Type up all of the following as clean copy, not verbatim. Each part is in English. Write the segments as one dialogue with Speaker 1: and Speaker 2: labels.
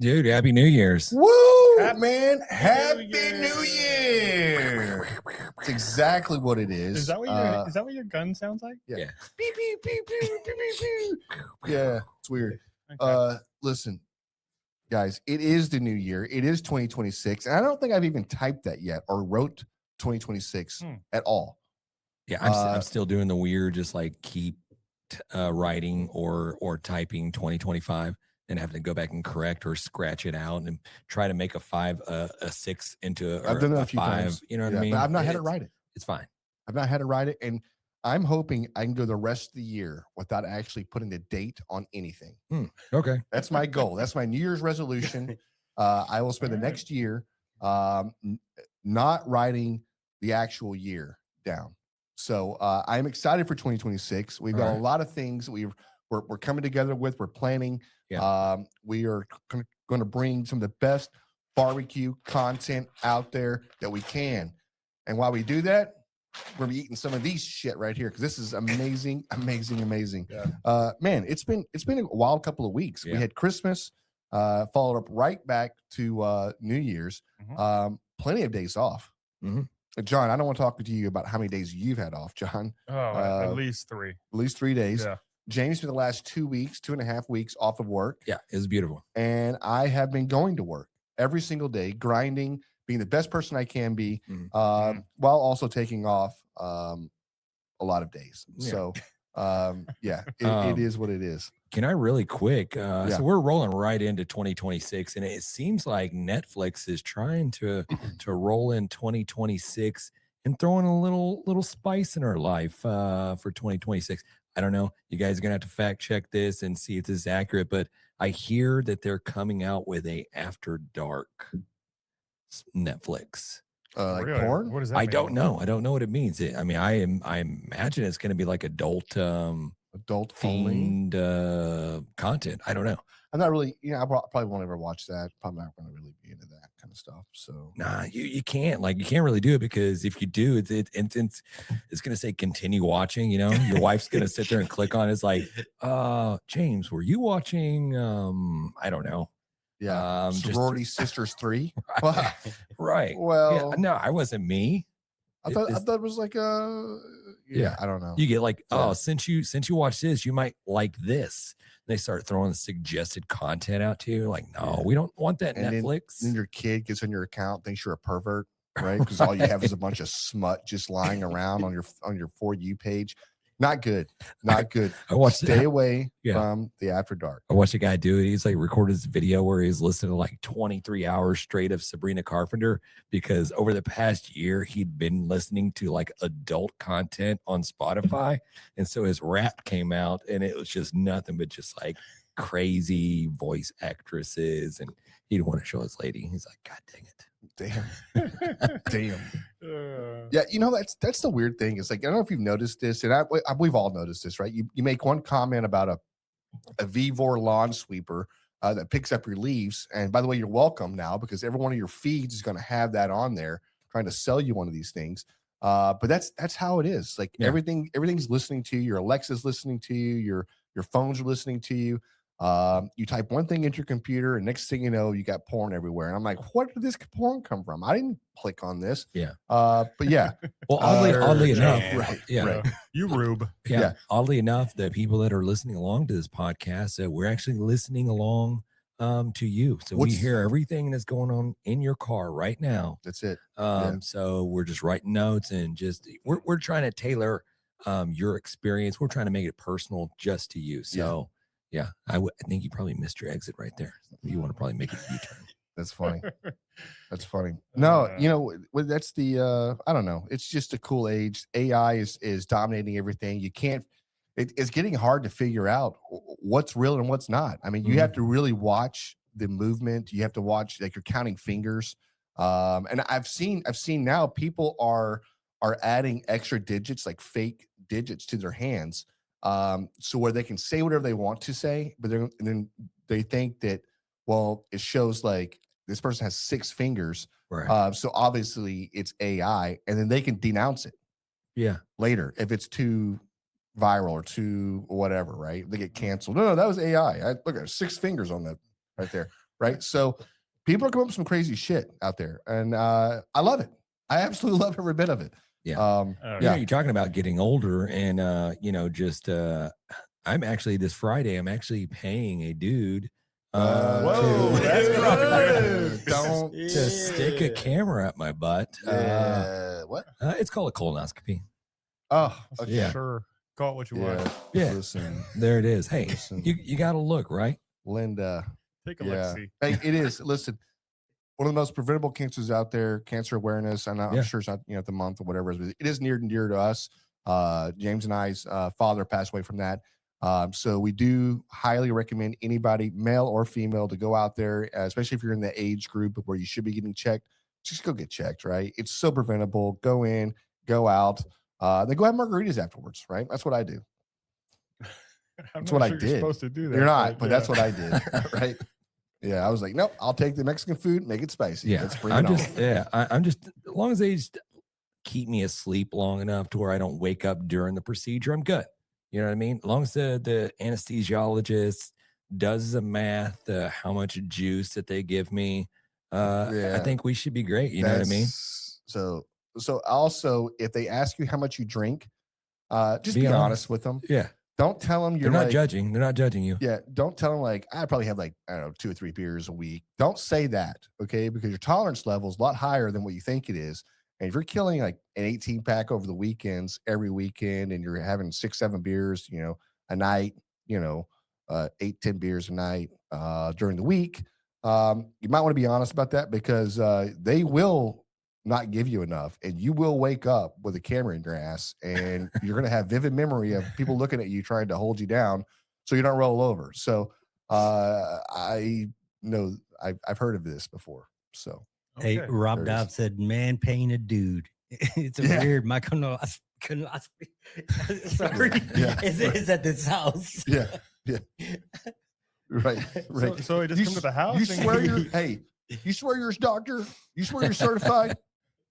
Speaker 1: Dude, Happy New Year's.
Speaker 2: Woo!
Speaker 3: Man, Happy
Speaker 2: New
Speaker 3: New Year! It's exactly what it is.
Speaker 2: Is that what your gun sounds like?
Speaker 1: Yeah.
Speaker 3: Beep, beep, beep, beep, beep, beep, beep. Yeah, it's weird.
Speaker 2: Okay.
Speaker 3: Listen, guys, it is the new year. It is 2026. And I don't think I've even typed that yet or wrote 2026 at all.
Speaker 1: Yeah, I'm still doing the weird, just like keep writing or typing 2025 and having to go back and correct or scratch it out and try to make a 5, a 6 into
Speaker 3: I've done it a few
Speaker 1: 5.
Speaker 3: times.
Speaker 1: You know what I mean?
Speaker 3: But I've not had to write it.
Speaker 1: It's fine.
Speaker 3: I've not had to write it. And I'm hoping I can go the rest of the year without actually putting a date on anything.
Speaker 1: Okay.
Speaker 3: That's my goal. That's my New Year's resolution. I will spend the next year not writing the actual year down. So I'm excited for 2026. We've got a lot of things we're coming together with. We're planning.
Speaker 1: Yeah.
Speaker 3: We are going to bring some of the best barbecue content out there that we can. And while we do that, we're gonna be eating some of these shit right here because this is amazing, amazing, amazing.
Speaker 2: Yeah.
Speaker 3: Man, it's been a wild couple of weeks. We had Christmas, followed up right back to New Year's. Plenty of days off. John, I don't want to talk to you about how many days you've had off, John.
Speaker 2: At least 3.
Speaker 3: At least 3 days.
Speaker 2: Yeah.
Speaker 3: James for the last 2 weeks, 2.5 weeks off of work.
Speaker 1: Yeah, it was beautiful.
Speaker 3: And I have been going to work every single day, grinding, being the best person I can be, while also taking off a lot of days.
Speaker 1: Yeah.
Speaker 3: So, it is what it is.
Speaker 1: Can I really quick? So we're rolling right into 2026, and it seems like Netflix is trying to roll in 2026 and throwing a little spice in our life for 2026. I don't know. You guys are gonna have to fact check this and see if this is accurate, but I hear that they're coming out with a After Dark Netflix.
Speaker 3: Like
Speaker 2: Really?
Speaker 3: porn?
Speaker 2: What does that
Speaker 1: I
Speaker 2: mean?
Speaker 1: don't know. I don't know what it means. I mean, I imagine it's going to be like adult
Speaker 3: Only?
Speaker 1: themed content. I don't know.
Speaker 3: I'm not really, I probably won't ever watch that. Probably not going to really be into that kind of stuff. So
Speaker 1: Nah, you can't really do it because if you do, it's going to say continue watching. You know, your wife's going to sit there and click on it. It's like, James, were you watching? I don't know.
Speaker 3: Yeah, Sorority Sisters 3.
Speaker 1: Right.
Speaker 3: Well,
Speaker 1: yeah, no, I wasn't me.
Speaker 3: I thought it was like I don't know.
Speaker 1: You get like, since you watch this, you might like this. They start throwing suggested content out to you. Like, no, we don't want that. And Netflix.
Speaker 3: Then your kid gets on your account, thinks you're a pervert, right? Because all you have is a bunch of smut just lying around on your For You page. Not good. Not good. Stay away from the After Dark.
Speaker 1: I watched a guy do it. He's like recorded this video where he's listening to like 23 hours straight of Sabrina Carpenter because over the past year he'd been listening to like adult content on Spotify. And so his rap came out and it was just nothing but just like crazy voice actresses. And he'd want to show his lady. He's like, God dang it.
Speaker 3: Damn. Yeah, that's the weird thing. It's like, I don't know if you've noticed this, and we've all noticed this, right? You make one comment about a Vevor lawn sweeper that picks up your leaves, and by the way, you're welcome now because every one of your feeds is going to have that on there, trying to sell you one of these things. But that's how it is. Like everything's listening to you. Your Alexa's listening to you. Your phones are listening to you. You type one thing into your computer and next thing you know, you got porn everywhere. And I'm like, where did this porn come from? I didn't click on this.
Speaker 1: Yeah.
Speaker 3: But yeah.
Speaker 1: Well, oddly enough,
Speaker 3: right.
Speaker 1: Yeah.
Speaker 3: Right.
Speaker 2: You rube.
Speaker 1: Yeah. Oddly enough, the people that are listening along to this podcast, we're actually listening along to you. So we hear everything that's going on in your car right now.
Speaker 3: That's it.
Speaker 1: So we're just writing notes and just we're trying to tailor your experience. We're trying to make it personal just to you. So yeah, I think you probably missed your exit right there. You want to probably make a U-turn.
Speaker 3: That's funny. That's funny. No, that's the I don't know. It's just a cool age. AI is dominating everything. You can't. It's getting hard to figure out what's real and what's not. I mean, you have to really watch the movement. You have to watch, like, you're counting fingers. And I've seen now people are adding extra digits, like fake digits, to their hands. So where they can say whatever they want to say, but then they think that, well, it shows like this person has 6 fingers.
Speaker 1: Right.
Speaker 3: So obviously it's AI, and then they can denounce it.
Speaker 1: Yeah.
Speaker 3: Later, if it's too viral or too whatever, right? They get canceled. No, that was AI. Look at 6 fingers on that right there. right? So people are coming up with some crazy shit out there, and I love it. I absolutely love every bit of it.
Speaker 1: Yeah.
Speaker 3: Yeah.
Speaker 1: You're talking about getting older, and I'm actually this Friday. I'm actually paying a dude.
Speaker 2: Whoa,
Speaker 3: Don't
Speaker 1: to stick a camera up my butt.
Speaker 3: What?
Speaker 1: It's called a colonoscopy.
Speaker 3: Oh, okay.
Speaker 1: Yeah.
Speaker 2: Sure. Call it what you want.
Speaker 1: Yeah.
Speaker 3: Listen,
Speaker 1: there it is. Hey,
Speaker 3: listen.
Speaker 1: you got to look, right?
Speaker 3: Linda.
Speaker 2: Take a look. See.
Speaker 3: Hey, it is. Listen, one of the most preventable cancers out there, cancer awareness. And I'm sure it's not, the month or whatever. It is near and dear to us. James and I's father passed away from that. So we do highly recommend anybody, male or female, to go out there, especially if you're in the age group where you should be getting checked. Just go get checked, right? It's so preventable. Go in, go out. Then go have margaritas afterwards, right? That's what I do. That's what I did. You're
Speaker 2: supposed to do that.
Speaker 3: You're not, but that's what I did, right? Yeah, I was like, nope, I'll take the Mexican food, make it spicy.
Speaker 1: Yeah,
Speaker 3: let's bring it on.
Speaker 1: I'm just, as long as they just keep me asleep long enough to where I don't wake up during the procedure, I'm good. You know what I mean? As long as the anesthesiologist does the math, how much juice that they give me, I think we should be great. You know what I mean?
Speaker 3: So also, if they ask you how much you drink, just be honest with them.
Speaker 1: Yeah.
Speaker 3: Don't tell them
Speaker 1: They're not judging. They're not judging you.
Speaker 3: Yeah. Don't tell them like, I probably have like, I don't know, 2 or 3 beers a week. Don't say that. Okay. Because your tolerance level is a lot higher than what you think it is. And if you're killing like an 18 pack over the weekends, every weekend, and you're having 6, 7 beers, a night, 8, 10 beers a night, during the week, you might want to be honest about that, because, they will not give you enough, and you will wake up with a camera in your ass, and you're going to have vivid memory of people looking at you trying to hold you down so you don't roll over. So I know I've heard of this before. So
Speaker 4: hey, Rob Dobb said, "Man paying a dude." It's a weird colonoscopy. Sorry, is at this house.
Speaker 3: Yeah. Right.
Speaker 2: So he just come to the house.
Speaker 3: You swear you swear you're his doctor. You swear you're certified.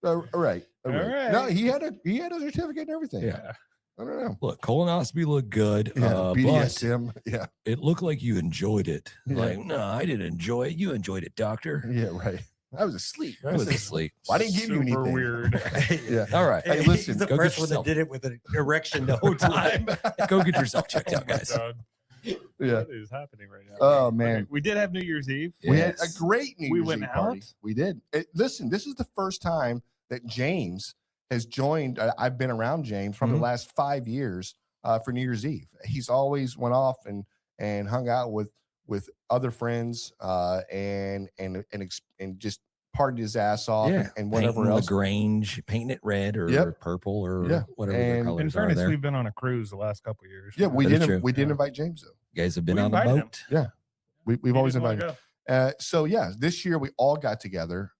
Speaker 3: All right. No, he had a certificate and everything.
Speaker 1: Yeah.
Speaker 3: I don't know.
Speaker 1: Look, colonoscopy looked good.
Speaker 3: BDSM.
Speaker 1: But it looked like you enjoyed it.
Speaker 3: Yeah.
Speaker 1: Like, no, I didn't enjoy it. You enjoyed it, doctor.
Speaker 3: Yeah, right. I was asleep.
Speaker 1: I was asleep.
Speaker 3: Why didn't give you anything?
Speaker 2: Super weird.
Speaker 3: Yeah.
Speaker 1: All right.
Speaker 3: Hey, listen.
Speaker 4: He's the first one that did it with an erection the whole time.
Speaker 1: Go get yourself checked out, guys.
Speaker 3: Yeah.
Speaker 2: What is happening right now?
Speaker 3: Oh man.
Speaker 2: Okay, we did have New Year's Eve.
Speaker 3: We had a great New Year's
Speaker 2: went
Speaker 3: Eve party.
Speaker 2: out.
Speaker 3: We did. Listen, this is the first time that James has joined. I've been around James from the last 5 years for New Year's Eve. He's always went off and hung out with other friends and just partied his ass off and whatever
Speaker 1: painting
Speaker 3: else.
Speaker 1: LaGrange, painting it red or purple or whatever their colors
Speaker 2: in
Speaker 1: are
Speaker 2: fairness,
Speaker 1: there.
Speaker 2: we've been on a cruise the last couple of years.
Speaker 3: Yeah, we
Speaker 1: That is
Speaker 3: did.
Speaker 1: true.
Speaker 3: We did invite James though.
Speaker 1: You guys have been
Speaker 2: We
Speaker 1: on the
Speaker 2: invited
Speaker 1: boat.
Speaker 2: him.
Speaker 3: Yeah, we've always
Speaker 2: didn't wanna
Speaker 3: invited.
Speaker 2: go.
Speaker 3: So yeah, this year we all got together,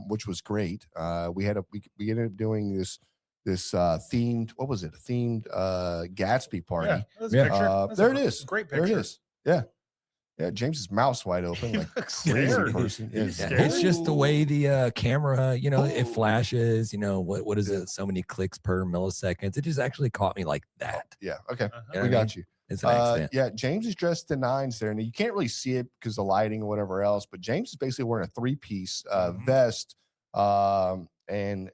Speaker 3: which was great. We ended up doing this themed, what was it? A themed Gatsby party.
Speaker 2: Yeah, that's a picture. That's
Speaker 3: there
Speaker 2: a
Speaker 3: it is.
Speaker 2: Great
Speaker 3: There
Speaker 2: picture.
Speaker 3: it is. Yeah, James's mouth's wide open, like a crazy
Speaker 2: scared.
Speaker 3: person.
Speaker 2: He's
Speaker 3: Yeah.
Speaker 2: scared.
Speaker 1: It's just the way the camera, it flashes, what is it? So many clicks per milliseconds. It just actually caught me like that.
Speaker 3: Yeah. Okay.
Speaker 1: You know
Speaker 3: We
Speaker 1: what I
Speaker 3: got you.
Speaker 1: It's an accident.
Speaker 3: Yeah, James is dressed to nines there, and you can't really see it because of lighting or whatever else. But James is basically wearing a 3-piece vest, and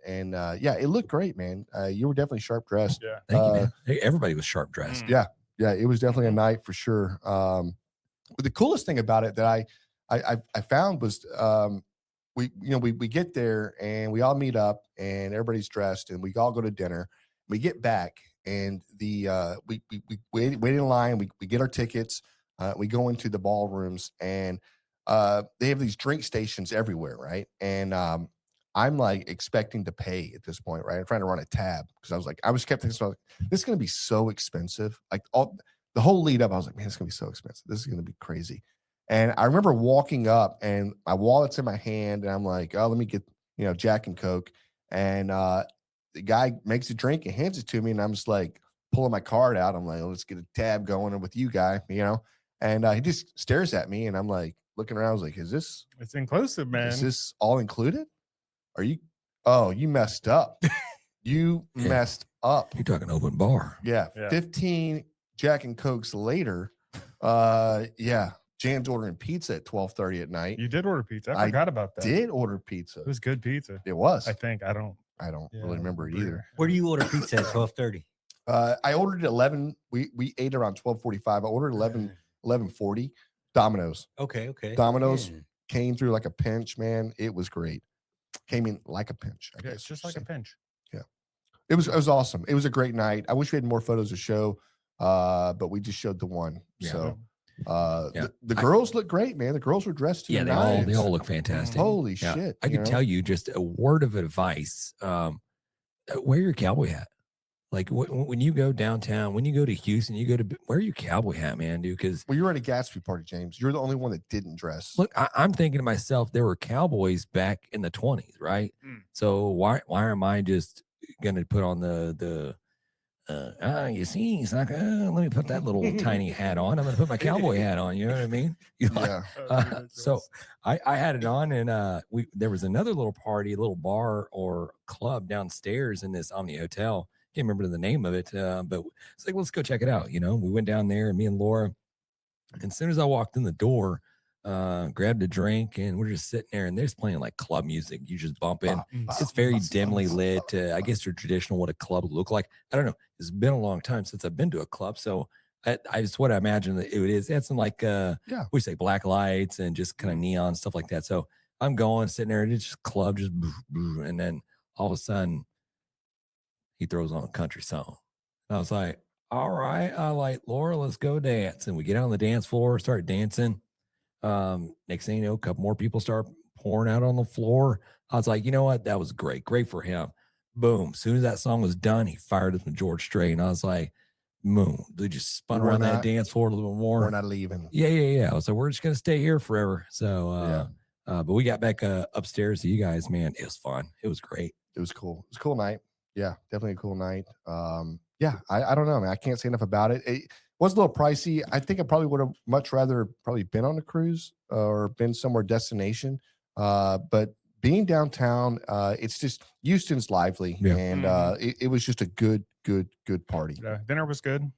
Speaker 3: it looked great, man. You were definitely sharp dressed.
Speaker 2: Yeah.
Speaker 1: Thank you, man. Hey, everybody was sharp dressed.
Speaker 3: Yeah, it was definitely a night for sure. But the coolest thing about it that I found was we get there and we all meet up and everybody's dressed and we all go to dinner. We get back and we wait in line. We get our tickets. We go into the ballrooms and they have these drink stations everywhere, right? And I'm like expecting to pay at this point, right? I'm trying to run a tab because I was kept thinking, this is going to be so expensive. Like the whole lead up, I was like, man, it's going to be so expensive. This is going to be crazy. And I remember walking up and my wallet's in my hand and I'm like, oh, let me get, Jack and Coke. And the guy makes a drink and hands it to me. And I'm just like pulling my card out. I'm like, let's get a tab going with you, guy, and he just stares at me and I'm like looking around. I was like, it's
Speaker 2: inclusive, man.
Speaker 3: Is this all included? You messed up. You messed up.
Speaker 1: You're talking open bar.
Speaker 3: Yeah. 15 Jack and Cokes later. Jan's ordering pizza at 12:30 at night.
Speaker 2: You did order pizza. I
Speaker 3: I
Speaker 2: forgot about that.
Speaker 3: Did order pizza.
Speaker 2: It was good pizza.
Speaker 3: It was.
Speaker 2: I think. I don't
Speaker 3: Really remember it either.
Speaker 4: Where do you order pizza at 12:30?
Speaker 3: I ordered at 11. We ate around 12:45. I ordered 11:40. Domino's.
Speaker 4: Okay.
Speaker 3: Domino's
Speaker 4: Yeah.
Speaker 3: came through like a pinch, man. It was great. Came in like a pinch. I
Speaker 2: Yeah,
Speaker 3: guess
Speaker 2: it's just
Speaker 3: you
Speaker 2: like a
Speaker 3: say.
Speaker 2: pinch.
Speaker 3: It was awesome. It was a great night. I wish we had more photos to show, but we just showed the one.
Speaker 1: Yeah.
Speaker 3: So
Speaker 1: Yeah.
Speaker 3: the girls look great, man. The girls were dressed to
Speaker 1: Yeah,
Speaker 3: the
Speaker 1: they
Speaker 3: nines.
Speaker 1: all look fantastic.
Speaker 3: Holy
Speaker 1: Yeah.
Speaker 3: shit.
Speaker 1: I can tell you just a word of advice. Wear your cowboy hat. Like when you go downtown, when you go to Houston, wear your cowboy hat, man, dude. Because
Speaker 3: Well, you were at a Gatsby party, James. You're the only one that didn't dress.
Speaker 1: look, I'm thinking to myself, there were cowboys back in the 20s, right? So why am I just gonna put on you see, it's like, let me put that little tiny hat on. I'm gonna put my cowboy hat on. You know what I mean? You know,
Speaker 3: Yeah.
Speaker 1: so I had it on, and there was another little party, a little bar or club downstairs in this Omni Hotel. Can't remember the name of it, but it's like, let's go check it out. You know, we went down there, and me and Laura. And as soon as I walked in the door, grabbed a drink, and we're just sitting there, and they're just playing like club music. You just bump in. It's very dimly lit. I guess they're traditional what a club would look like. I don't know. It's been a long time since I've been to a club, so I just what I imagine that it is. It's some like we say black lights and just kind of neon stuff like that. So I'm going sitting there, and it's just club, just and then all of a sudden he throws on a country song. And I was like, all right, I like Laura, let's go dance. And we get on the dance floor, start dancing. Next thing you know, a couple more people start pouring out on the floor. I was like, you know what? That was great for him. Boom. As soon as that song was done, he fired up the George Strait. And I was like, boom. They just spun around that dance floor a little bit more.
Speaker 3: We're not leaving.
Speaker 1: Yeah. I was like, we're just gonna stay here forever. So but we got back upstairs to you guys, man. It was fun. It was great.
Speaker 3: It was cool. It was a cool night. Yeah, definitely a cool night. I don't know, man. I can't say enough about it. It was a little pricey. I think I probably would have much rather probably been on a cruise or been somewhere destination. But being downtown, it's just Houston's lively, and it was just a good party.
Speaker 2: Yeah, dinner was good.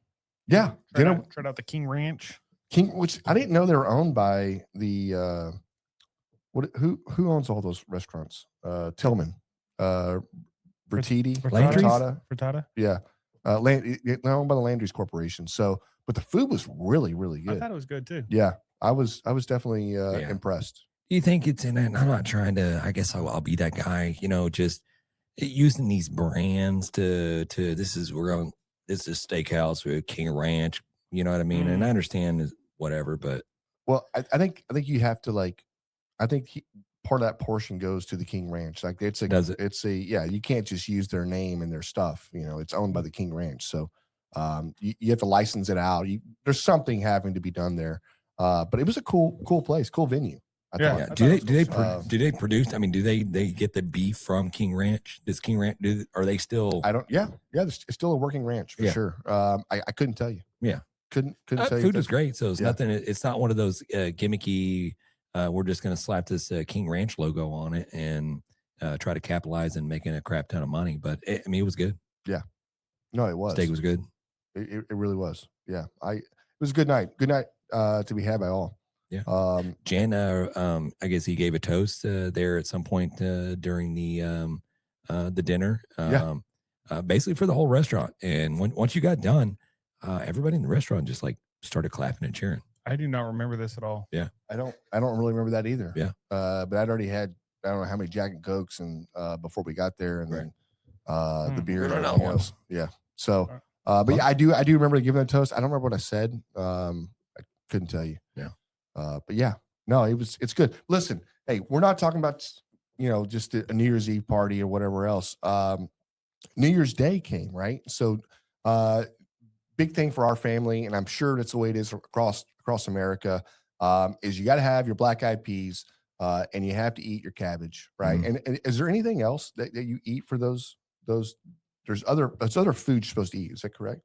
Speaker 3: Yeah,
Speaker 2: Tried out the King Ranch.
Speaker 3: which I didn't know they were owned by the who owns all those restaurants? Tillman, Bertiti,
Speaker 2: Frittata.
Speaker 3: Yeah. They're owned by the Landry's Corporation. So, but the food was really, really
Speaker 2: I
Speaker 3: good.
Speaker 2: thought it was good too.
Speaker 3: Yeah. I was definitely impressed.
Speaker 1: Do you think it's in it? I'm not trying to, I guess I'll be that guy, you know, just using these brands to this is steakhouse with King Ranch, you know what I mean? And I understand whatever, but
Speaker 3: Well, I think you have to part of that portion goes to the King Ranch. Like you can't just use their name and their stuff. You know, it's owned by the King Ranch. So you have to license it out. There's something having to be done there. But it was a cool place, cool venue. I thought.
Speaker 1: Do they produce? I mean, do they get the beef from King Ranch? Does King Ranch are they still?
Speaker 3: I don't. Yeah. It's still a working ranch for sure. I couldn't tell you.
Speaker 1: Yeah.
Speaker 3: Couldn't tell you.
Speaker 1: Food was great. So it's nothing. It's not one of those gimmicky. We're just going to slap this King Ranch logo on it and try to capitalize and making a crap ton of money. But it was good.
Speaker 3: Yeah. No, it was.
Speaker 1: Steak was good.
Speaker 3: It really was. Yeah. It was a good night. Good night to be had by all.
Speaker 1: Yeah. Jan, I guess he gave a toast there at some point during the dinner. Basically for the whole restaurant. And once you got done, everybody in the restaurant just like started clapping and cheering.
Speaker 2: I do not remember this at all.
Speaker 1: Yeah.
Speaker 3: I don't really remember that either.
Speaker 1: Yeah.
Speaker 3: But I'd already had, I don't know how many Jack and Cokes and before we got there, and then the beer and everything else. Yeah. So but yeah, I do remember giving a toast. I don't remember what I said. I couldn't tell you.
Speaker 1: Yeah.
Speaker 3: But yeah, no, it's good. Listen, hey, we're not talking about just a New Year's Eve party or whatever else. New Year's Day came, right? So big thing for our family, and I'm sure that's the way it is across America, is you got to have your black eyed peas and you have to eat your cabbage, right?
Speaker 1: Mm-hmm.
Speaker 3: And is there anything else that you eat for those? There's other food you're supposed to eat. Is that correct?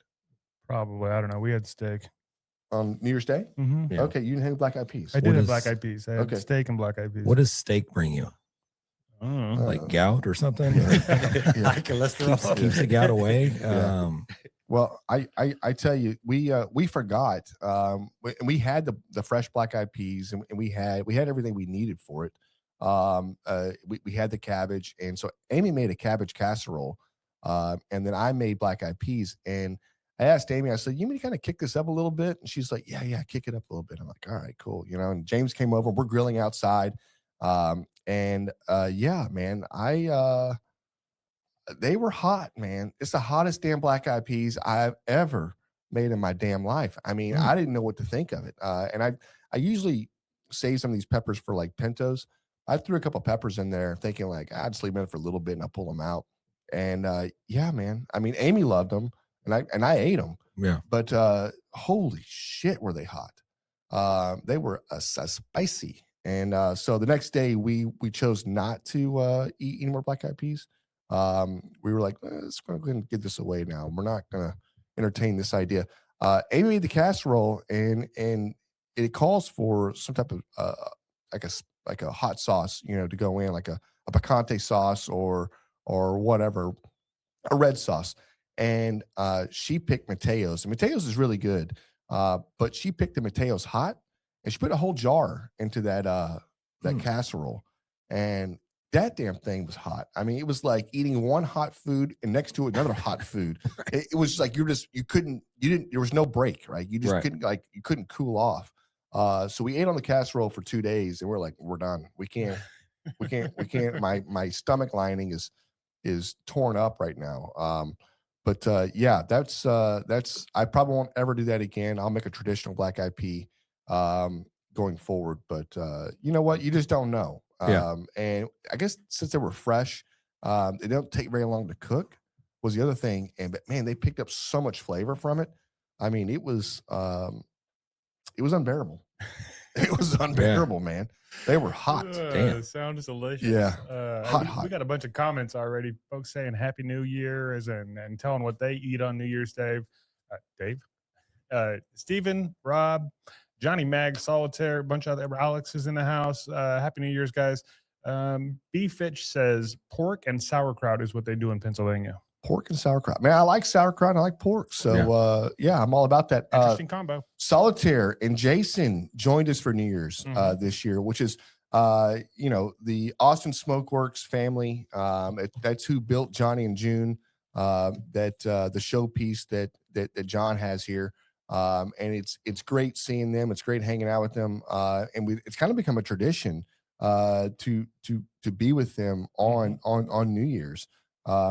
Speaker 2: Probably. I don't know. We had steak
Speaker 3: On New Year's Day?
Speaker 2: Mm-hmm.
Speaker 1: Yeah.
Speaker 3: Okay, you didn't have black eyed peas.
Speaker 2: I did have black eyed peas. I had steak and black eyed peas.
Speaker 1: What does steak bring you? Like gout or something? Or
Speaker 4: High cholesterol.
Speaker 1: keeps the gout away.
Speaker 3: Well, I tell you, we forgot. We had the fresh black eyed peas, and we had everything we needed for it. We had the cabbage, and so Amy made a cabbage casserole, and then I made black eyed peas. And I asked Amy, I said, "You mean to kind of kick this up a little bit?" And she's like, "Yeah, kick it up a little bit." I'm like, "All right, cool." And James came over. We're grilling outside, yeah, man, they were hot, man. It's the hottest damn black eyed peas I've ever made in my damn life. I mean, I didn't know what to think of it. And I usually save some of these peppers for like pintos. I threw a couple peppers in there thinking like I'd just leave them in for a little bit and I'll pull them out. And yeah, man. I mean, Amy loved them and I ate them.
Speaker 1: Yeah.
Speaker 3: But holy shit, were they hot. They were spicy. And so the next day we chose not to eat any more black eyed peas. We were like, let's go ahead and get this away now. We're not going to entertain this idea. Amy made the casserole and it calls for some type of like a hot sauce, to go in, like a picante sauce or whatever, a red sauce. And she picked Mateo's. And Mateo's is really good, but she picked the Mateo's hot, and she put a whole jar into that casserole, and that damn thing was hot. I mean, it was like eating one hot food and next to another hot food. It was like there was no break, right? You just couldn't cool off. So we ate on the casserole for 2 days, and we're like, we're done. We can't. My stomach lining is torn up right now. But yeah, that's I probably won't ever do that again. I'll make a traditional black eyed pea going forward. But you know what? You just don't know. And I guess since they were fresh, they don't take very long to cook was the other thing. But man, they picked up so much flavor from it. I mean, it was unbearable. It was unbearable, man. They were hot.
Speaker 2: Damn. Sounds delicious.
Speaker 3: Yeah.
Speaker 2: Hot. We got a bunch of comments already. Folks saying Happy New Year and telling what they eat on New Year's Day. Dave, Stephen, Rob, Johnny Mag, Solitaire, a bunch of other Alex is in the house. Happy New Year's, guys. B. Fitch says pork and sauerkraut is what they do in Pennsylvania.
Speaker 3: Pork and sauerkraut. Man, I like sauerkraut and I like pork. So yeah, I'm all about that.
Speaker 2: Interesting combo.
Speaker 3: Solitaire and Jason joined us for New Year's this year, which is the Austin Smokeworks family. That's who built Johnny and June, that the showpiece that John has here. And it's great seeing them. It's great hanging out with them. And it's kind of become a tradition to be with them on New Year's.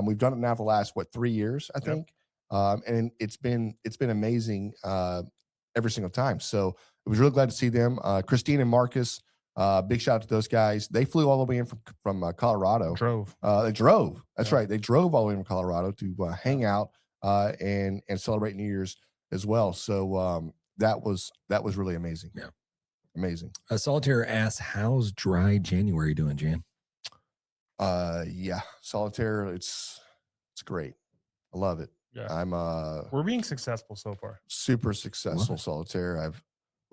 Speaker 3: We've done it now for the last 3 years, I think. And it's been amazing every single time. So I was really glad to see them. Christine and Marcus, big shout out to those guys. They flew all the way in from Colorado. They drove. That's right. They drove all the way from Colorado to hang out and celebrate New Year's as well. So that was really amazing.
Speaker 1: Yeah.
Speaker 3: Amazing.
Speaker 1: Solitaire asks, how's dry January doing, Jan?
Speaker 3: Yeah, Solitaire, it's great. I love it.
Speaker 2: Yeah. We're being successful so far.
Speaker 3: Super successful Solitaire. I've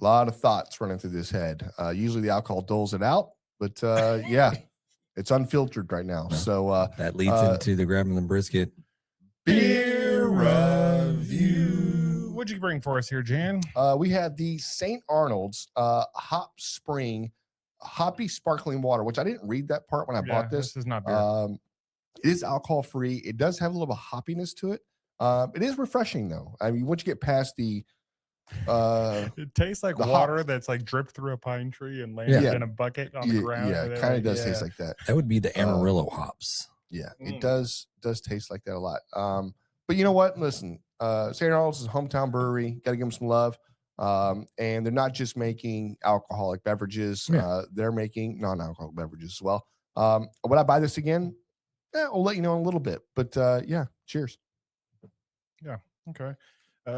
Speaker 3: a lot of thoughts running through this head. Usually the alcohol doles it out, but yeah, it's unfiltered right now. So
Speaker 1: that leads into the grabbing the brisket
Speaker 3: beer review.
Speaker 2: What'd you bring for us here, Jan?
Speaker 3: We have the St. Arnolds Hop Spring hoppy sparkling water, which I didn't read that part when I bought this.
Speaker 2: This is not beer.
Speaker 3: It is alcohol free. It does have a little bit of hoppiness to it. It is refreshing though. I mean, once you get past the
Speaker 2: it tastes like water that's like dripped through a pine tree and landed in a bucket on the ground.
Speaker 3: Yeah, it kind of does taste like that.
Speaker 1: That would be the Amarillo hops.
Speaker 3: Yeah, it does taste like that a lot. But you know what? Listen, St. Arnolds is a hometown brewery. Got to give them some love. And they're not just making alcoholic beverages. They're making non-alcoholic beverages as well. Would I buy this again? I'll let you know in a little bit. But yeah, cheers.
Speaker 2: Yeah. Okay.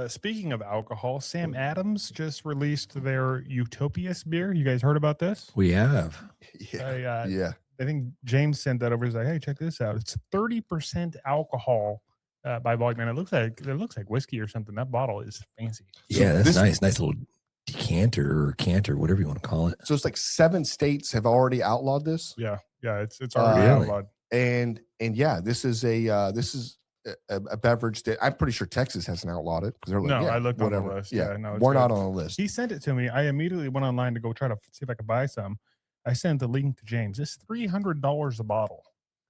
Speaker 2: Speaking of alcohol, Sam Adams just released their Utopias beer. You guys heard about this?
Speaker 1: We have.
Speaker 3: Yeah.
Speaker 2: I think James sent that over. He's like, hey, check this out. It's 30% alcohol by volume, and it looks like whiskey or something. That bottle is fancy.
Speaker 1: Yeah, that's nice little decanter or canter, whatever you want to call it.
Speaker 3: So it's like 7 states have already outlawed this.
Speaker 2: Yeah, it's already outlawed.
Speaker 3: And yeah, this is a beverage that I'm pretty sure Texas hasn't outlawed it because they're like,
Speaker 2: No,
Speaker 3: yeah,
Speaker 2: I looked
Speaker 3: whatever.
Speaker 2: on the list.
Speaker 3: Yeah,
Speaker 2: No, it's
Speaker 3: we're
Speaker 2: good.
Speaker 3: not on the list.
Speaker 2: He sent it to me. I immediately went online to go try to see if I could buy some. I sent the link to James. It's $300 a bottle.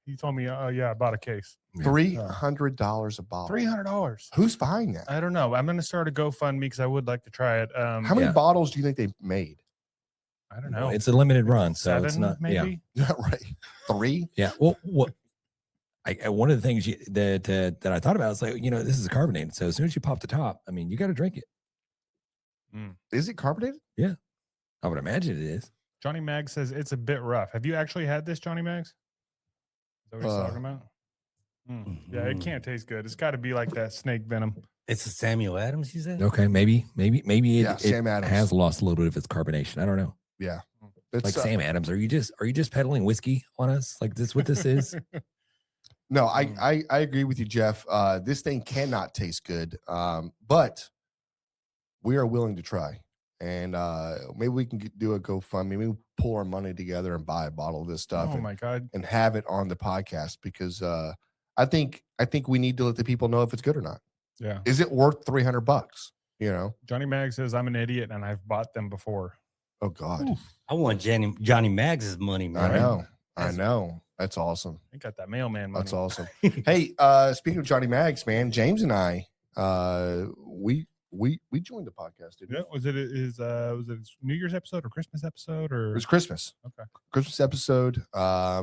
Speaker 2: He told me, "Oh yeah, I bought a case.
Speaker 3: $300 a bottle.
Speaker 2: $300.
Speaker 3: Who's buying that?
Speaker 2: I don't know. I'm going to start a GoFundMe because I would like to try it.
Speaker 3: How many bottles do you think they made?
Speaker 2: I don't know.
Speaker 1: It's a limited run, so
Speaker 2: 7,
Speaker 1: it's not.
Speaker 2: maybe.
Speaker 3: Yeah, right. 3.
Speaker 1: Yeah. Well, one of the things that I thought about is like, this is carbonated. So as soon as you pop the top, I mean, you got to drink it.
Speaker 3: Is it carbonated?
Speaker 1: Yeah, I would imagine it is.
Speaker 2: Johnny Mag says it's a bit rough. Have you actually had this, Johnny Mags? Is that what he's talking about? Yeah, it can't taste good. It's got to be like that snake venom.
Speaker 4: It's a Samuel Adams, you said?
Speaker 1: Okay, maybe it
Speaker 3: Sam Adams
Speaker 1: has lost a little bit of its carbonation. I don't know.
Speaker 3: Yeah,
Speaker 1: Like Sam Adams, are you just peddling whiskey on us? Like this, what this is?
Speaker 3: No, I agree with you, Jeff. This thing cannot taste good, but we are willing to try, and maybe we can do a GoFundMe. Maybe we pull our money together and buy a bottle of this stuff.
Speaker 2: Oh my God!
Speaker 3: And have it on the podcast because I think we need to let the people know if it's good or not.
Speaker 2: Yeah,
Speaker 3: is it worth $300?
Speaker 2: Johnny Mag says I'm an idiot and I've bought them before.
Speaker 3: Oh God,
Speaker 4: I want Johnny Mags' money, man.
Speaker 3: I know. That's awesome.
Speaker 2: I got that mailman money.
Speaker 3: That's awesome. Hey, speaking of Johnny Mags, man, James and I, we joined the podcast, didn't we?
Speaker 2: Yeah, was it his New Year's episode or Christmas episode or?
Speaker 3: It was Christmas.
Speaker 2: Okay.
Speaker 3: Christmas episode.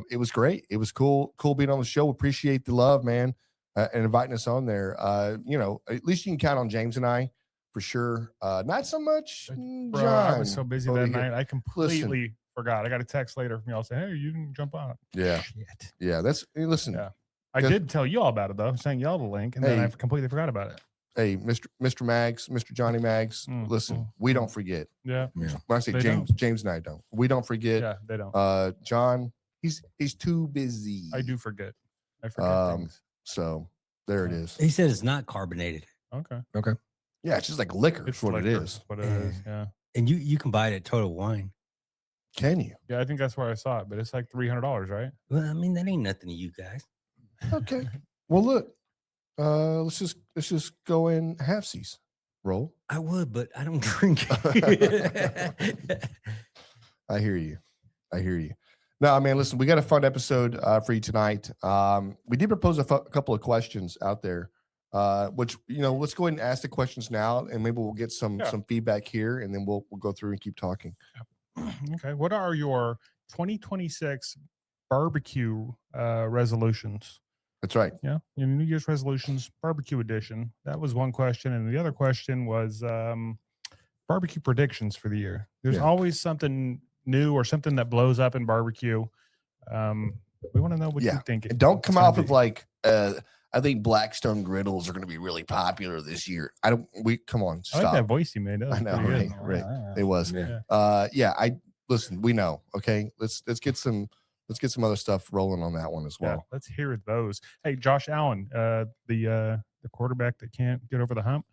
Speaker 3: It was great. It was cool being on the show. Appreciate the love, man, and inviting us on there. At least you can count on James and I for sure. Not so much
Speaker 2: Bro,
Speaker 3: John.
Speaker 2: I was so busy that night. I completely forgot. I got a text later from y'all saying, "Hey, you can jump on."
Speaker 3: Yeah.
Speaker 1: Shit.
Speaker 3: Yeah. Listen.
Speaker 2: Yeah. I did tell you all about it though, sent y'all the link, and then I completely forgot about it.
Speaker 3: Hey, Mr. Mags, Mr. Johnny Mags, listen, we don't forget.
Speaker 2: Yeah.
Speaker 3: When I say
Speaker 2: They
Speaker 3: James,
Speaker 2: don't.
Speaker 3: James and I don't. We don't forget.
Speaker 2: Yeah, they don't.
Speaker 3: John, he's too busy.
Speaker 2: I do forget. I forget things.
Speaker 3: So there it is.
Speaker 4: He said it's not carbonated.
Speaker 2: Okay.
Speaker 3: Yeah, it's just like liquor. It's what it
Speaker 2: liquor.
Speaker 3: is.
Speaker 2: What it is. Yeah.
Speaker 4: And you can buy it at Total Wine.
Speaker 3: Can you?
Speaker 2: Yeah, I think that's where I saw it, but it's like $300, right?
Speaker 4: Well, I mean, that ain't nothing to you guys.
Speaker 3: Okay. Well, look. Let's just go in halfsies. Roll.
Speaker 4: I would, but I don't drink it.
Speaker 3: I hear you. No, man, listen, we got a fun episode for you tonight. We did propose a couple of questions out there, which, let's go ahead and ask the questions now, and maybe we'll get some feedback here, and then we'll go through and keep talking.
Speaker 2: Okay. What are your 2026 barbecue resolutions?
Speaker 3: That's right.
Speaker 2: Yeah. Your New Year's resolutions, barbecue edition. That was one question. And the other question was barbecue predictions for the year. There's always something new or something that blows up in barbecue. We want to know what you think.
Speaker 3: And don't come out with like, I think Blackstone griddles are going to be really popular this year. Come on, stop.
Speaker 2: I like that voice you made.
Speaker 3: I know, right. It was.
Speaker 2: Yeah.
Speaker 3: Listen, we know. Okay. Let's get some other stuff rolling on that one as well.
Speaker 2: Yeah, let's hear those. Hey, Josh Allen, the quarterback that can't get over the hump.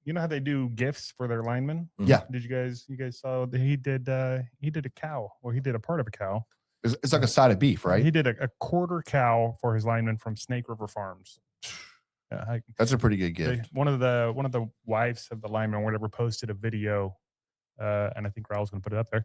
Speaker 2: You know how they do gifts for their linemen?
Speaker 3: Yeah.
Speaker 2: Did you guys saw that he did a cow, or he did a part of a cow.
Speaker 3: It's like a side of beef, right?
Speaker 2: He did a quarter cow for his lineman from Snake River Farms. Yeah,
Speaker 3: that's a pretty good gift.
Speaker 2: One of the wives of the lineman or whatever posted a video, and I think Raul's going to put it up there.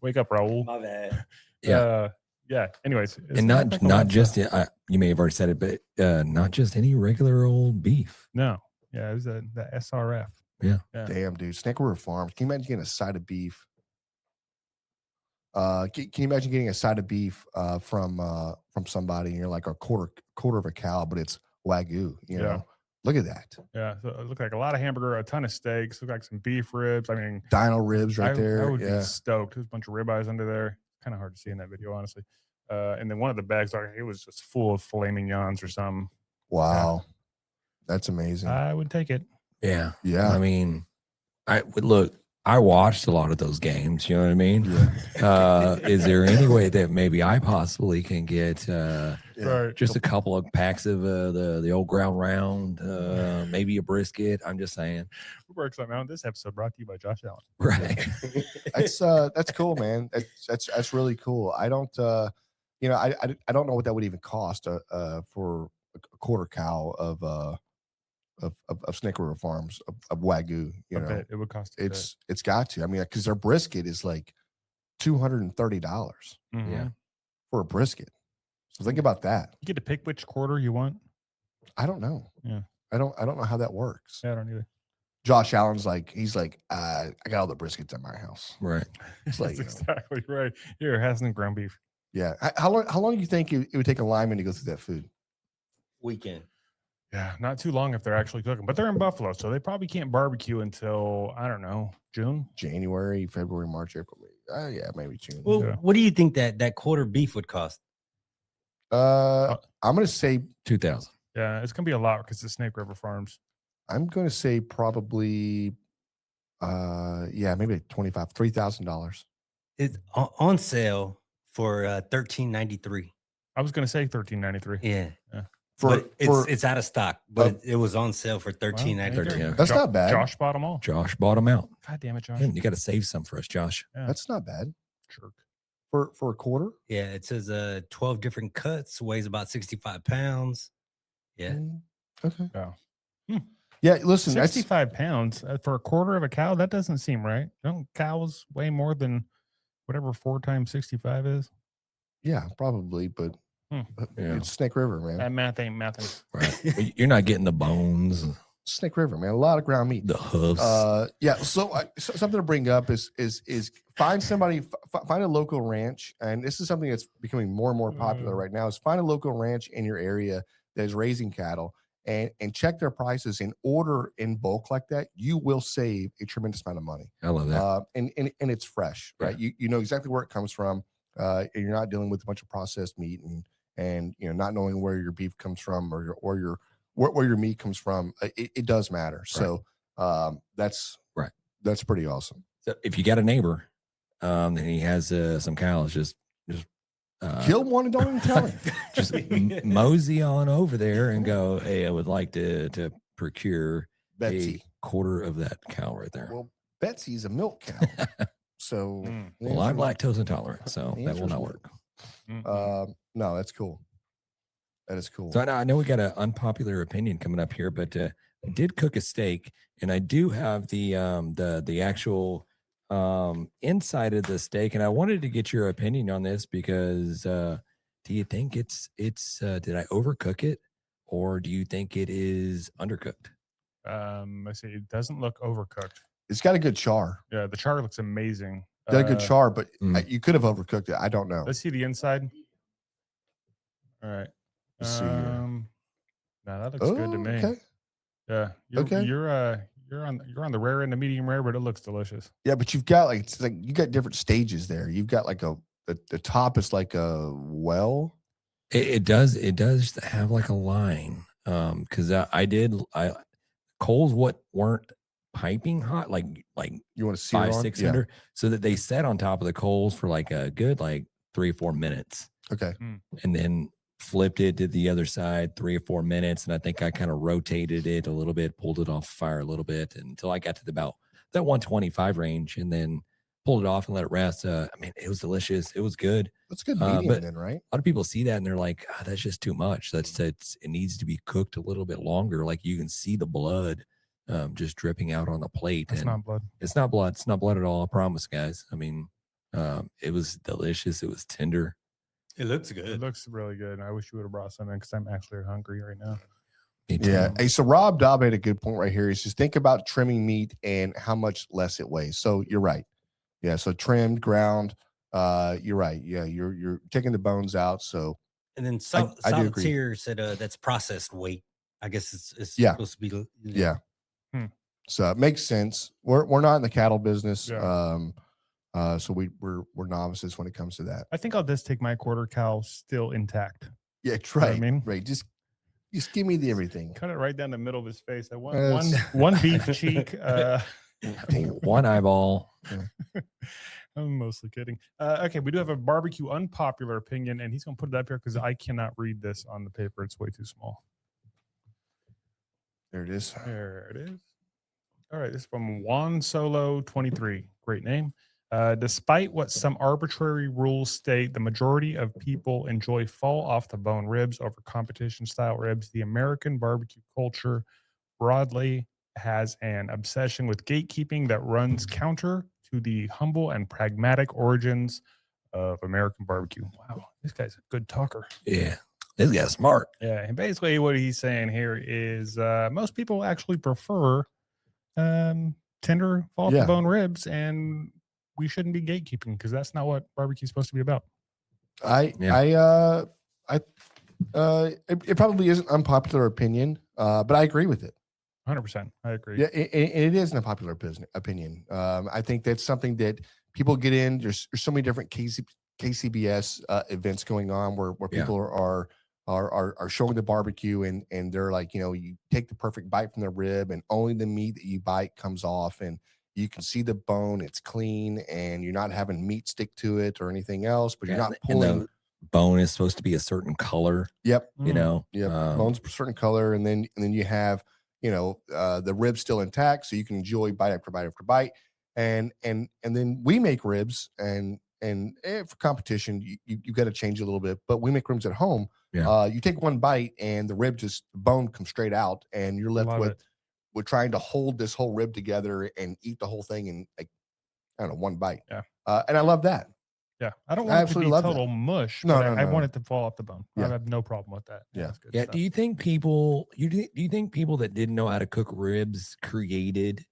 Speaker 2: Wake up, Raul.
Speaker 4: My bad.
Speaker 2: Yeah. Anyways,
Speaker 1: and not just you may have already said it, but not just any regular old beef.
Speaker 2: No. Yeah, it was the SRF.
Speaker 1: Yeah.
Speaker 3: Damn, dude. Snake River Farms. Can you imagine getting a side of beef? Can you imagine getting a side of beef from somebody, and you're like a quarter of a cow, but it's Wagyu? You know, look at that.
Speaker 2: Yeah, so it looked like a lot of hamburger, a ton of steaks, looked like some beef ribs. I mean,
Speaker 3: dino ribs right there.
Speaker 2: I would be stoked. There's a bunch of ribeyes under there. Kind of hard to see in that video, honestly. And then one of the bags, it was just full of filet mignons or something.
Speaker 3: Wow, that's amazing.
Speaker 2: I would take it.
Speaker 3: Yeah.
Speaker 1: I mean, I watched a lot of those games. You know what I mean? Yeah. Is there any way that maybe I possibly can get just a couple of packs of the old ground round, maybe a brisket? I'm just saying.
Speaker 2: We'll work something out. This episode brought to you by Josh Allen.
Speaker 1: Right.
Speaker 3: That's cool, man. That's really cool. I don't. I don't know what that would even cost for a quarter cow of Snake River Farms of Wagyu.
Speaker 2: I bet it would cost.
Speaker 3: It's got to. I mean, because their brisket is like $230
Speaker 2: Yeah,
Speaker 3: for a brisket. So think about that.
Speaker 2: You get to pick which quarter you want.
Speaker 3: I don't know.
Speaker 2: Yeah,
Speaker 3: I don't know how that works.
Speaker 2: Yeah, I don't either.
Speaker 3: Josh Allen's he's like, I got all the briskets at my house.
Speaker 1: Right.
Speaker 3: It's
Speaker 2: That's exactly right. Here, it has some ground beef.
Speaker 3: Yeah. How long do you think it would take a lineman to go through that food?
Speaker 4: Weekend.
Speaker 2: Yeah, not too long if they're actually cooking, but they're in Buffalo, so they probably can't barbecue until, I don't know, June,
Speaker 3: January, February, March, April. Yeah, maybe June.
Speaker 4: Well,
Speaker 2: Yeah.
Speaker 4: what do you think that quarter beef would cost?
Speaker 3: I'm gonna say
Speaker 1: 2,000.
Speaker 2: Yeah, it's gonna be a lot because it's Snake River Farms.
Speaker 3: I'm gonna say probably maybe $3,000.
Speaker 4: It's on sale for $13.93.
Speaker 2: I was gonna say $13.93.
Speaker 4: Yeah.
Speaker 3: For
Speaker 4: it's out of stock, but it was on sale for $13.93.
Speaker 1: Yeah.
Speaker 3: That's not bad.
Speaker 2: Josh bought them all.
Speaker 1: Josh bought them out.
Speaker 2: God damn it, Josh.
Speaker 1: Man, you got to save some for us, Josh.
Speaker 2: Yeah.
Speaker 3: That's not bad
Speaker 2: Jerk.
Speaker 3: for a quarter.
Speaker 4: Yeah, it says 12 different cuts, weighs about 65 pounds. Yeah.
Speaker 3: Okay.
Speaker 2: Yeah.
Speaker 3: Yeah. Listen,
Speaker 2: 65 pounds for a quarter of a cow. That doesn't seem right. Don't cows weigh more than whatever 4 times 65 is?
Speaker 3: Yeah, probably, but
Speaker 1: Yeah.
Speaker 3: it's Snake River, man.
Speaker 2: That math ain't mathing.
Speaker 1: Right. But you're not getting the bones,
Speaker 3: Snake River, man. A lot of ground meat.
Speaker 1: the hooves.
Speaker 3: Yeah. So something to bring up is find somebody, find a local ranch, and this is something that's becoming more and more popular right now. Is find a local ranch in your area that is raising cattle and check their prices and order in bulk like that. You will save a tremendous amount of money.
Speaker 1: I love that.
Speaker 3: And it's fresh, right? You know exactly where it comes from. And you're not dealing with a bunch of processed meat and not knowing where your beef comes from or where your meat comes from. It does matter. So that's
Speaker 1: right.
Speaker 3: That's pretty awesome.
Speaker 1: So if you got a neighbor, and he has some cows, just
Speaker 3: kill one and don't even tell him.
Speaker 1: just mosey on over there and go, hey, I would like to procure
Speaker 3: Betsy.
Speaker 1: a quarter of that cow right there.
Speaker 3: Well, Betsy's a milk cow. So
Speaker 1: Well, I'm lactose intolerant, so
Speaker 3: The
Speaker 1: that will
Speaker 3: answer's
Speaker 1: not
Speaker 3: no.
Speaker 1: work.
Speaker 3: No, that's cool. That is cool.
Speaker 1: So I know we got an unpopular opinion coming up here, but I did cook a steak, and I do have the actual inside of the steak, and I wanted to get your opinion on this because do you think it's did I overcook it, or do you think it is undercooked?
Speaker 2: I see. It doesn't look overcooked.
Speaker 3: It's got a good char.
Speaker 2: Yeah, the char looks amazing.
Speaker 3: Got a good char, but
Speaker 1: Mm.
Speaker 3: you could have overcooked it. I don't know.
Speaker 2: Let's see the inside. All right.
Speaker 3: Let's see here.
Speaker 2: No, that looks good to me.
Speaker 3: Okay.
Speaker 2: Yeah. You're on the rare and the medium rare, but it looks delicious.
Speaker 3: Yeah, but you've got you got different stages there. You've got the top is like a well.
Speaker 1: It does have like a line. Because I coals weren't piping hot, like
Speaker 3: You want to sear
Speaker 1: 500-600, so that they sat on top of the coals for like a good 3 or 4 minutes,
Speaker 3: Okay.
Speaker 1: and then flipped it to the other side 3 or 4 minutes, and I think I kind of rotated it a little bit, pulled it off the fire a little bit until I got to about that 125 range, and then pulled it off and let it rest. I mean, it was delicious. It was good.
Speaker 3: That's good medium
Speaker 1: but
Speaker 3: then, right?
Speaker 1: A lot of people see that and they're like, that's just too much. It needs to be cooked a little bit longer. Like you can see the blood just dripping out on the plate.
Speaker 2: It's not blood.
Speaker 1: It's not blood. It's not blood at all. I promise, guys. I mean, it was delicious. It was tender.
Speaker 4: It looks
Speaker 2: It
Speaker 4: good.
Speaker 2: looks really good. I wish you would have brought some in because I'm actually hungry right now.
Speaker 1: Me too.
Speaker 3: Yeah. Hey, so Rob Dobb made a good point right here. He says, think about trimming meat and how much less it weighs. So you're right. Yeah. So trimmed, ground. You're right. Yeah. You're taking the bones out. So
Speaker 4: And then
Speaker 3: I do agree.
Speaker 4: Solitaire said that's processed weight. I guess it's
Speaker 3: Yeah.
Speaker 4: supposed to be.
Speaker 3: yeah.
Speaker 2: Hmm.
Speaker 3: So it makes sense. We're not in the cattle business.
Speaker 2: Yeah.
Speaker 3: So we're novices when it comes to that.
Speaker 2: I think I'll just take my quarter cow still intact.
Speaker 3: Yeah,
Speaker 2: what I
Speaker 3: right.
Speaker 2: mean?
Speaker 3: Right. Just give me the everything.
Speaker 2: Cut it right down the middle of his face. I want
Speaker 3: Yes.
Speaker 2: one beef cheek.
Speaker 1: One eyeball.
Speaker 2: I'm mostly kidding. Okay, we do have a barbecue unpopular opinion, and he's going to put it up here because I cannot read this on the paper. It's way too small.
Speaker 3: There it is.
Speaker 2: There it is. All right, this is from Juan Solo 23. Great name. Despite what some arbitrary rules state, the majority of people enjoy fall off the bone ribs over competition style ribs. The American barbecue culture broadly has an obsession with gatekeeping that runs counter to the humble and pragmatic origins of American barbecue. Wow, this guy's a good talker.
Speaker 1: Yeah, this guy's smart.
Speaker 2: Yeah, and basically what he's saying here is most people actually prefer tender fall off the bone ribs, and we shouldn't be gatekeeping because that's not what barbecue is supposed to be about.
Speaker 3: It probably is an unpopular opinion, but I agree with it.
Speaker 2: 100%. I agree.
Speaker 3: Yeah, it is an unpopular opinion. I think that's something that people get in. There's so many different KCBS events going on where people are showing the barbecue and they're like, you take the perfect bite from the rib and only the meat that you bite comes off and you can see the bone, it's clean and you're not having meat stick to it or anything else, but you're not pulling.
Speaker 1: And the bone is supposed to be a certain color.
Speaker 3: Yep.
Speaker 1: Bone's
Speaker 3: a certain color. And then you have, the ribs still intact. So you can enjoy bite after bite after bite. And then we make ribs and for competition, you got to change a little bit, but we make ribs at home.
Speaker 1: Yeah.
Speaker 3: You take one bite and the bone comes straight out and you're left with trying to hold this whole rib together and eat the whole thing in one bite.
Speaker 2: Yeah.
Speaker 3: And I love that.
Speaker 2: Yeah. I don't want it to be total mush.
Speaker 3: No,
Speaker 2: I want it to fall off the bone.
Speaker 3: Yeah.
Speaker 2: I have no problem with that.
Speaker 3: Yeah.
Speaker 2: That's good
Speaker 1: Yeah.
Speaker 2: stuff.
Speaker 1: Do you think people that didn't know how to cook ribs created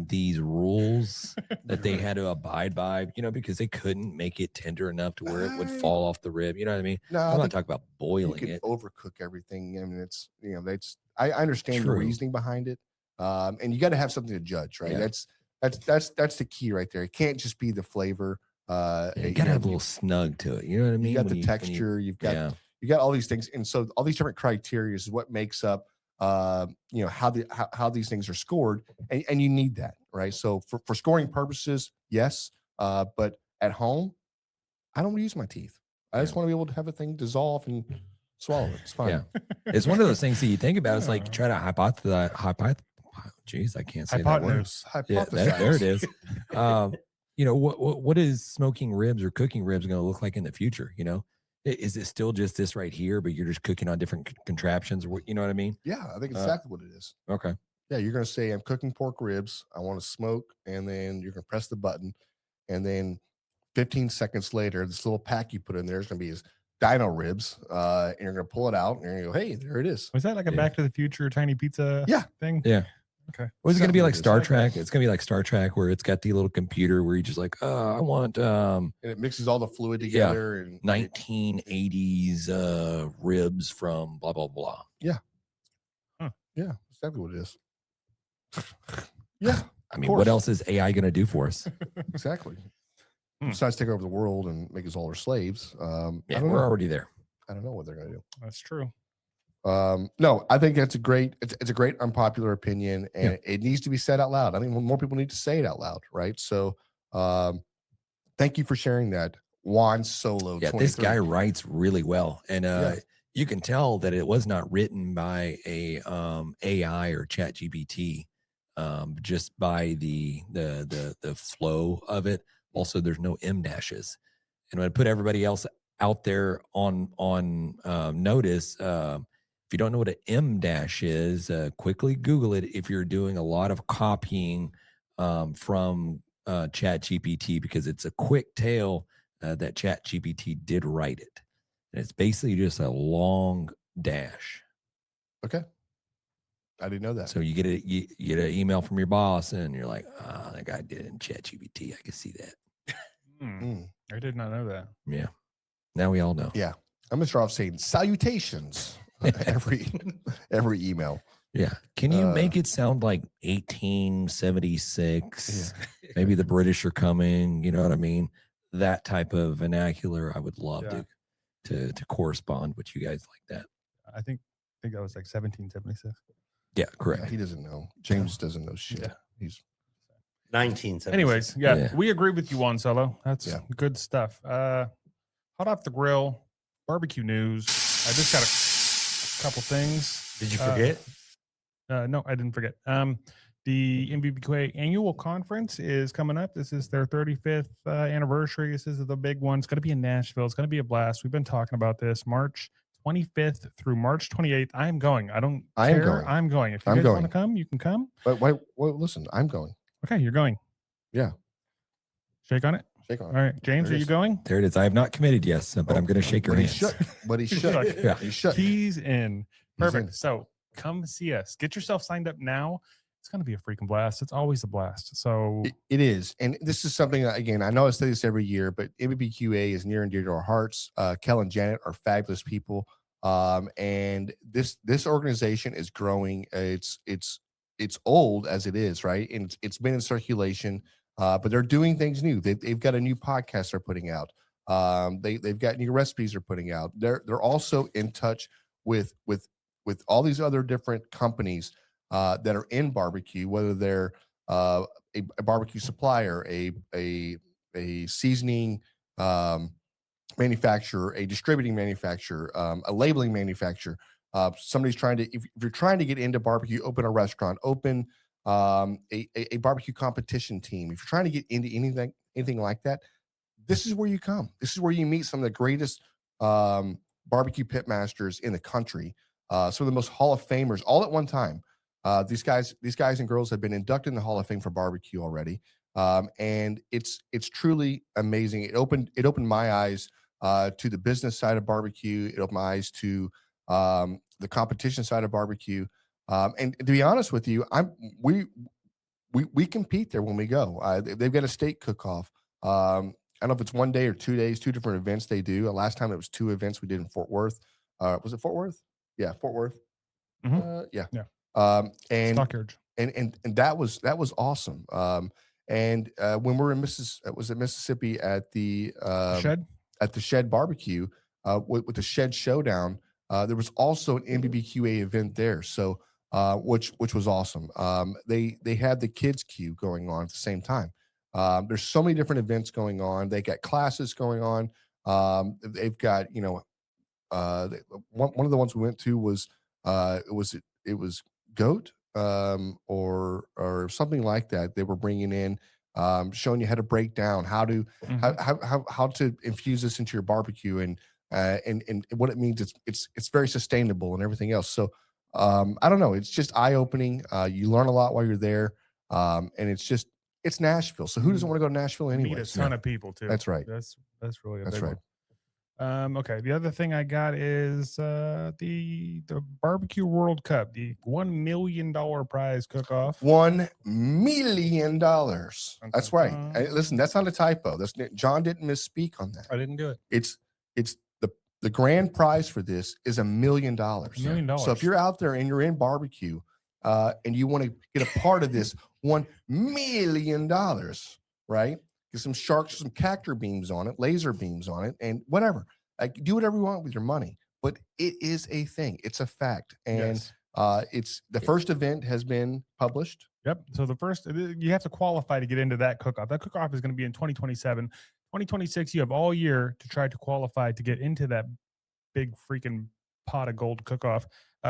Speaker 1: these rules that they had to abide by, because they couldn't make it tender enough to where it would fall off the rib? You know what I mean?
Speaker 3: No,
Speaker 1: I'm not talking about boiling
Speaker 3: you can
Speaker 1: it.
Speaker 3: overcook everything. I mean, it's I understand the
Speaker 1: True.
Speaker 3: reasoning behind it. And you got to have something to judge, right?
Speaker 1: Yeah.
Speaker 3: That's the key right there. It can't just be the flavor.
Speaker 1: You gotta have a little snug to it. You know what I mean?
Speaker 3: You got the texture. You've got all these things, and so all these different criteria is what makes up how these things are scored, and you need that, right? So for scoring purposes, yes, but at home, I don't use my teeth. I just want to be able to have a thing dissolve and swallow it. It's fine.
Speaker 1: Yeah, it's one of those things that you think about. It's like you try to hypothesize. Jeez, I can't say that word.
Speaker 3: Yeah,
Speaker 1: there it is. What is smoking ribs or cooking ribs going to look like in the future? Is it still just this right here, but you're just cooking on different contraptions? You know what I mean?
Speaker 3: Yeah, I think it's exactly what it is.
Speaker 1: Okay.
Speaker 3: Yeah, you're going to say, I'm cooking pork ribs. I want to smoke. And then you're going to press the button. And then 15 seconds later, this little pack you put in there is going to be his dino ribs. And you're going to pull it out and you're going to go, hey, there it is.
Speaker 2: Was that like a Back to the Future tiny pizza thing?
Speaker 1: Yeah.
Speaker 2: Okay.
Speaker 1: Or is it going to be like Star Trek? It's going to be like Star Trek where it's got the little computer where you just like, I want
Speaker 3: and it mixes all the fluid together and
Speaker 1: 1980s ribs from blah blah blah.
Speaker 3: Yeah.
Speaker 2: Huh.
Speaker 3: Yeah, that's exactly what it is. Yeah.
Speaker 1: I mean, what else is AI going to do for us?
Speaker 3: Exactly. Besides take over the world and make us all our slaves.
Speaker 1: We're already there.
Speaker 3: I don't know what they're going to do.
Speaker 2: That's true.
Speaker 3: No, I think that's a great unpopular opinion and it needs to be said out loud. I think more people need to say it out loud, right? So thank you for sharing that. Juan Solo.
Speaker 1: Yeah,
Speaker 3: 23.
Speaker 1: this guy writes really well. And you can tell that it was not written by a AI or chat GPT, just by the flow of it. Also, there's no M dashes. And when I put everybody else out there on notice, if you don't know what an M dash is, quickly Google it if you're doing a lot of copying from Chat GPT, because it's a quick tale that Chat GPT did write it. And it's basically just a long dash.
Speaker 3: Okay. I didn't know that.
Speaker 1: So you get an email from your boss and you're like, that guy did it in Chat GPT. I can see that.
Speaker 2: I did not know that.
Speaker 1: Yeah. Now we all know.
Speaker 3: Yeah. I'm going to start off saying salutations every email.
Speaker 1: Yeah. Can you make it sound like 1876? Yeah. Maybe the British are coming. You know what I mean? That type of vernacular. I would love to correspond with you guys like that.
Speaker 2: I think that was like 1776.
Speaker 1: Yeah, correct.
Speaker 3: Yeah, he doesn't know. James doesn't know shit.
Speaker 2: Yeah.
Speaker 3: He's
Speaker 4: 1976.
Speaker 2: Anyways, we agree with you, Juan Solo. That's good stuff. Hot off the grill, barbecue news. I just got a couple things.
Speaker 4: Did you forget?
Speaker 2: No, I didn't forget. The NBBQA annual conference is coming up. This is their 35th anniversary. This is the big one. It's going to be in Nashville. It's going to be a blast. We've been talking about this March 25th through March 28th. I am going. I don't care.
Speaker 3: Going.
Speaker 2: I'm going. If you guys want to come, you can come.
Speaker 3: But wait, listen, I'm going.
Speaker 2: Okay, you're going.
Speaker 3: Yeah.
Speaker 2: Shake on it.
Speaker 3: Shake on it.
Speaker 2: All right, James, are you going?
Speaker 1: There it is. I have not committed yes, but I'm going to shake your
Speaker 3: But he
Speaker 1: hands.
Speaker 3: should. But he should.
Speaker 1: Yeah.
Speaker 3: He should.
Speaker 2: He's in. Perfect.
Speaker 3: in.
Speaker 2: So come see us. Get yourself signed up now. It's going to be a freaking blast. It's always a blast. So
Speaker 3: It is. And this is something, again, I know I say this every year, but NBBQA is near and dear to our hearts. Kell and Janet are fabulous people. And this organization is growing. It's old as it is, right? And it's been in circulation, but they're doing things new. They've got a new podcast they're putting out. They've got new recipes they're putting out. They're also in touch with all these other different companies that are in barbecue, whether they're a barbecue supplier, a seasoning manufacturer, a distributing manufacturer, a labeling manufacturer. Somebody's trying to, if you're trying to get into barbecue, open a restaurant, open a barbecue competition team. If you're trying to get into anything like that, this is where you come. This is where you meet some of the greatest barbecue pitmasters in the country. Some of the most Hall of Famers all at one time. These guys and girls have been inducted in the Hall of Fame for barbecue already. And it's truly amazing. It opened my eyes to the business side of barbecue. It opened my eyes to the competition side of barbecue. And to be honest with you, we compete there when we go. They've got a state cook-off. I don't know if it's 1 day or 2 days, 2 different events they do. Last time it was 2 events we did in Fort Worth. Was it Fort Worth? Yeah, Fort Worth. Yeah. And
Speaker 2: Stockyards.
Speaker 3: and that was awesome. And when we're in Mississippi at the
Speaker 2: Shed?
Speaker 3: at the Shed barbecue with the Shed Showdown, there was also an NBBQA event there. So which was awesome. They had the kids queue going on at the same time. There's so many different events going on. They got classes going on. They've got, one of the ones we went to was it was goat or something like that. They were bringing in, showing you how to break down, how to how to infuse this into your barbecue and what it means. It's very sustainable and everything else. So I don't know. It's just eye opening. You learn a lot while you're there, and it's Nashville. So who doesn't want to go to Nashville anyway?
Speaker 2: Meet a ton of people too.
Speaker 3: That's right.
Speaker 2: That's really a
Speaker 3: That's
Speaker 2: big
Speaker 3: right.
Speaker 2: one. Okay. The other thing I got is the Barbecue World Cup, the $1 million prize cook-off.
Speaker 3: $1 million. That's right. Listen, that's not a typo. John didn't misspeak on that.
Speaker 2: I didn't do it.
Speaker 3: It's the grand prize for this is $1 million.
Speaker 2: $1 million.
Speaker 3: So if you're out there and you're in barbecue and you want to get a part of this $1 million, right? Get some sharks, some cactor beams on it, laser beams on it, and whatever. Do whatever you want with your money. But it is a thing. It's a fact. And it's the first event has been published.
Speaker 2: Yep. So the first, you have to qualify to get into that cook-off. That cook-off is going to be in 2027. 2026, you have all year to try to qualify to get into that big freaking pot of gold cook-off.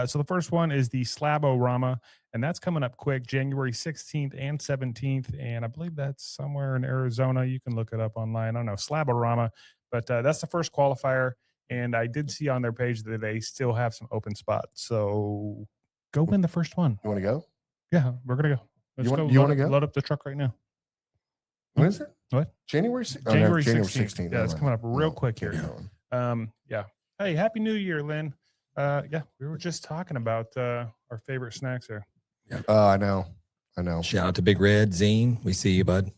Speaker 2: So the first one is the Slab-O-Rama, and that's coming up quick, January 16th and 17th. And I believe that's somewhere in Arizona. You can look it up online. I don't know, Slab-O-Rama. But that's the first qualifier. And I did see on their page that they still have some open spots. So go win the first one.
Speaker 3: You want to go?
Speaker 2: Yeah, we're going to go. Let's go.
Speaker 3: You want to go?
Speaker 2: Load up the truck right now.
Speaker 3: When is it?
Speaker 2: What?
Speaker 3: January
Speaker 2: 16th. Yeah, it's coming up real quick here. Yeah. Hey, Happy New Year, Lynn. Yeah, we were just talking about our favorite snacks here.
Speaker 3: I know.
Speaker 1: Shout out to Big Red, Zine. We see you, bud.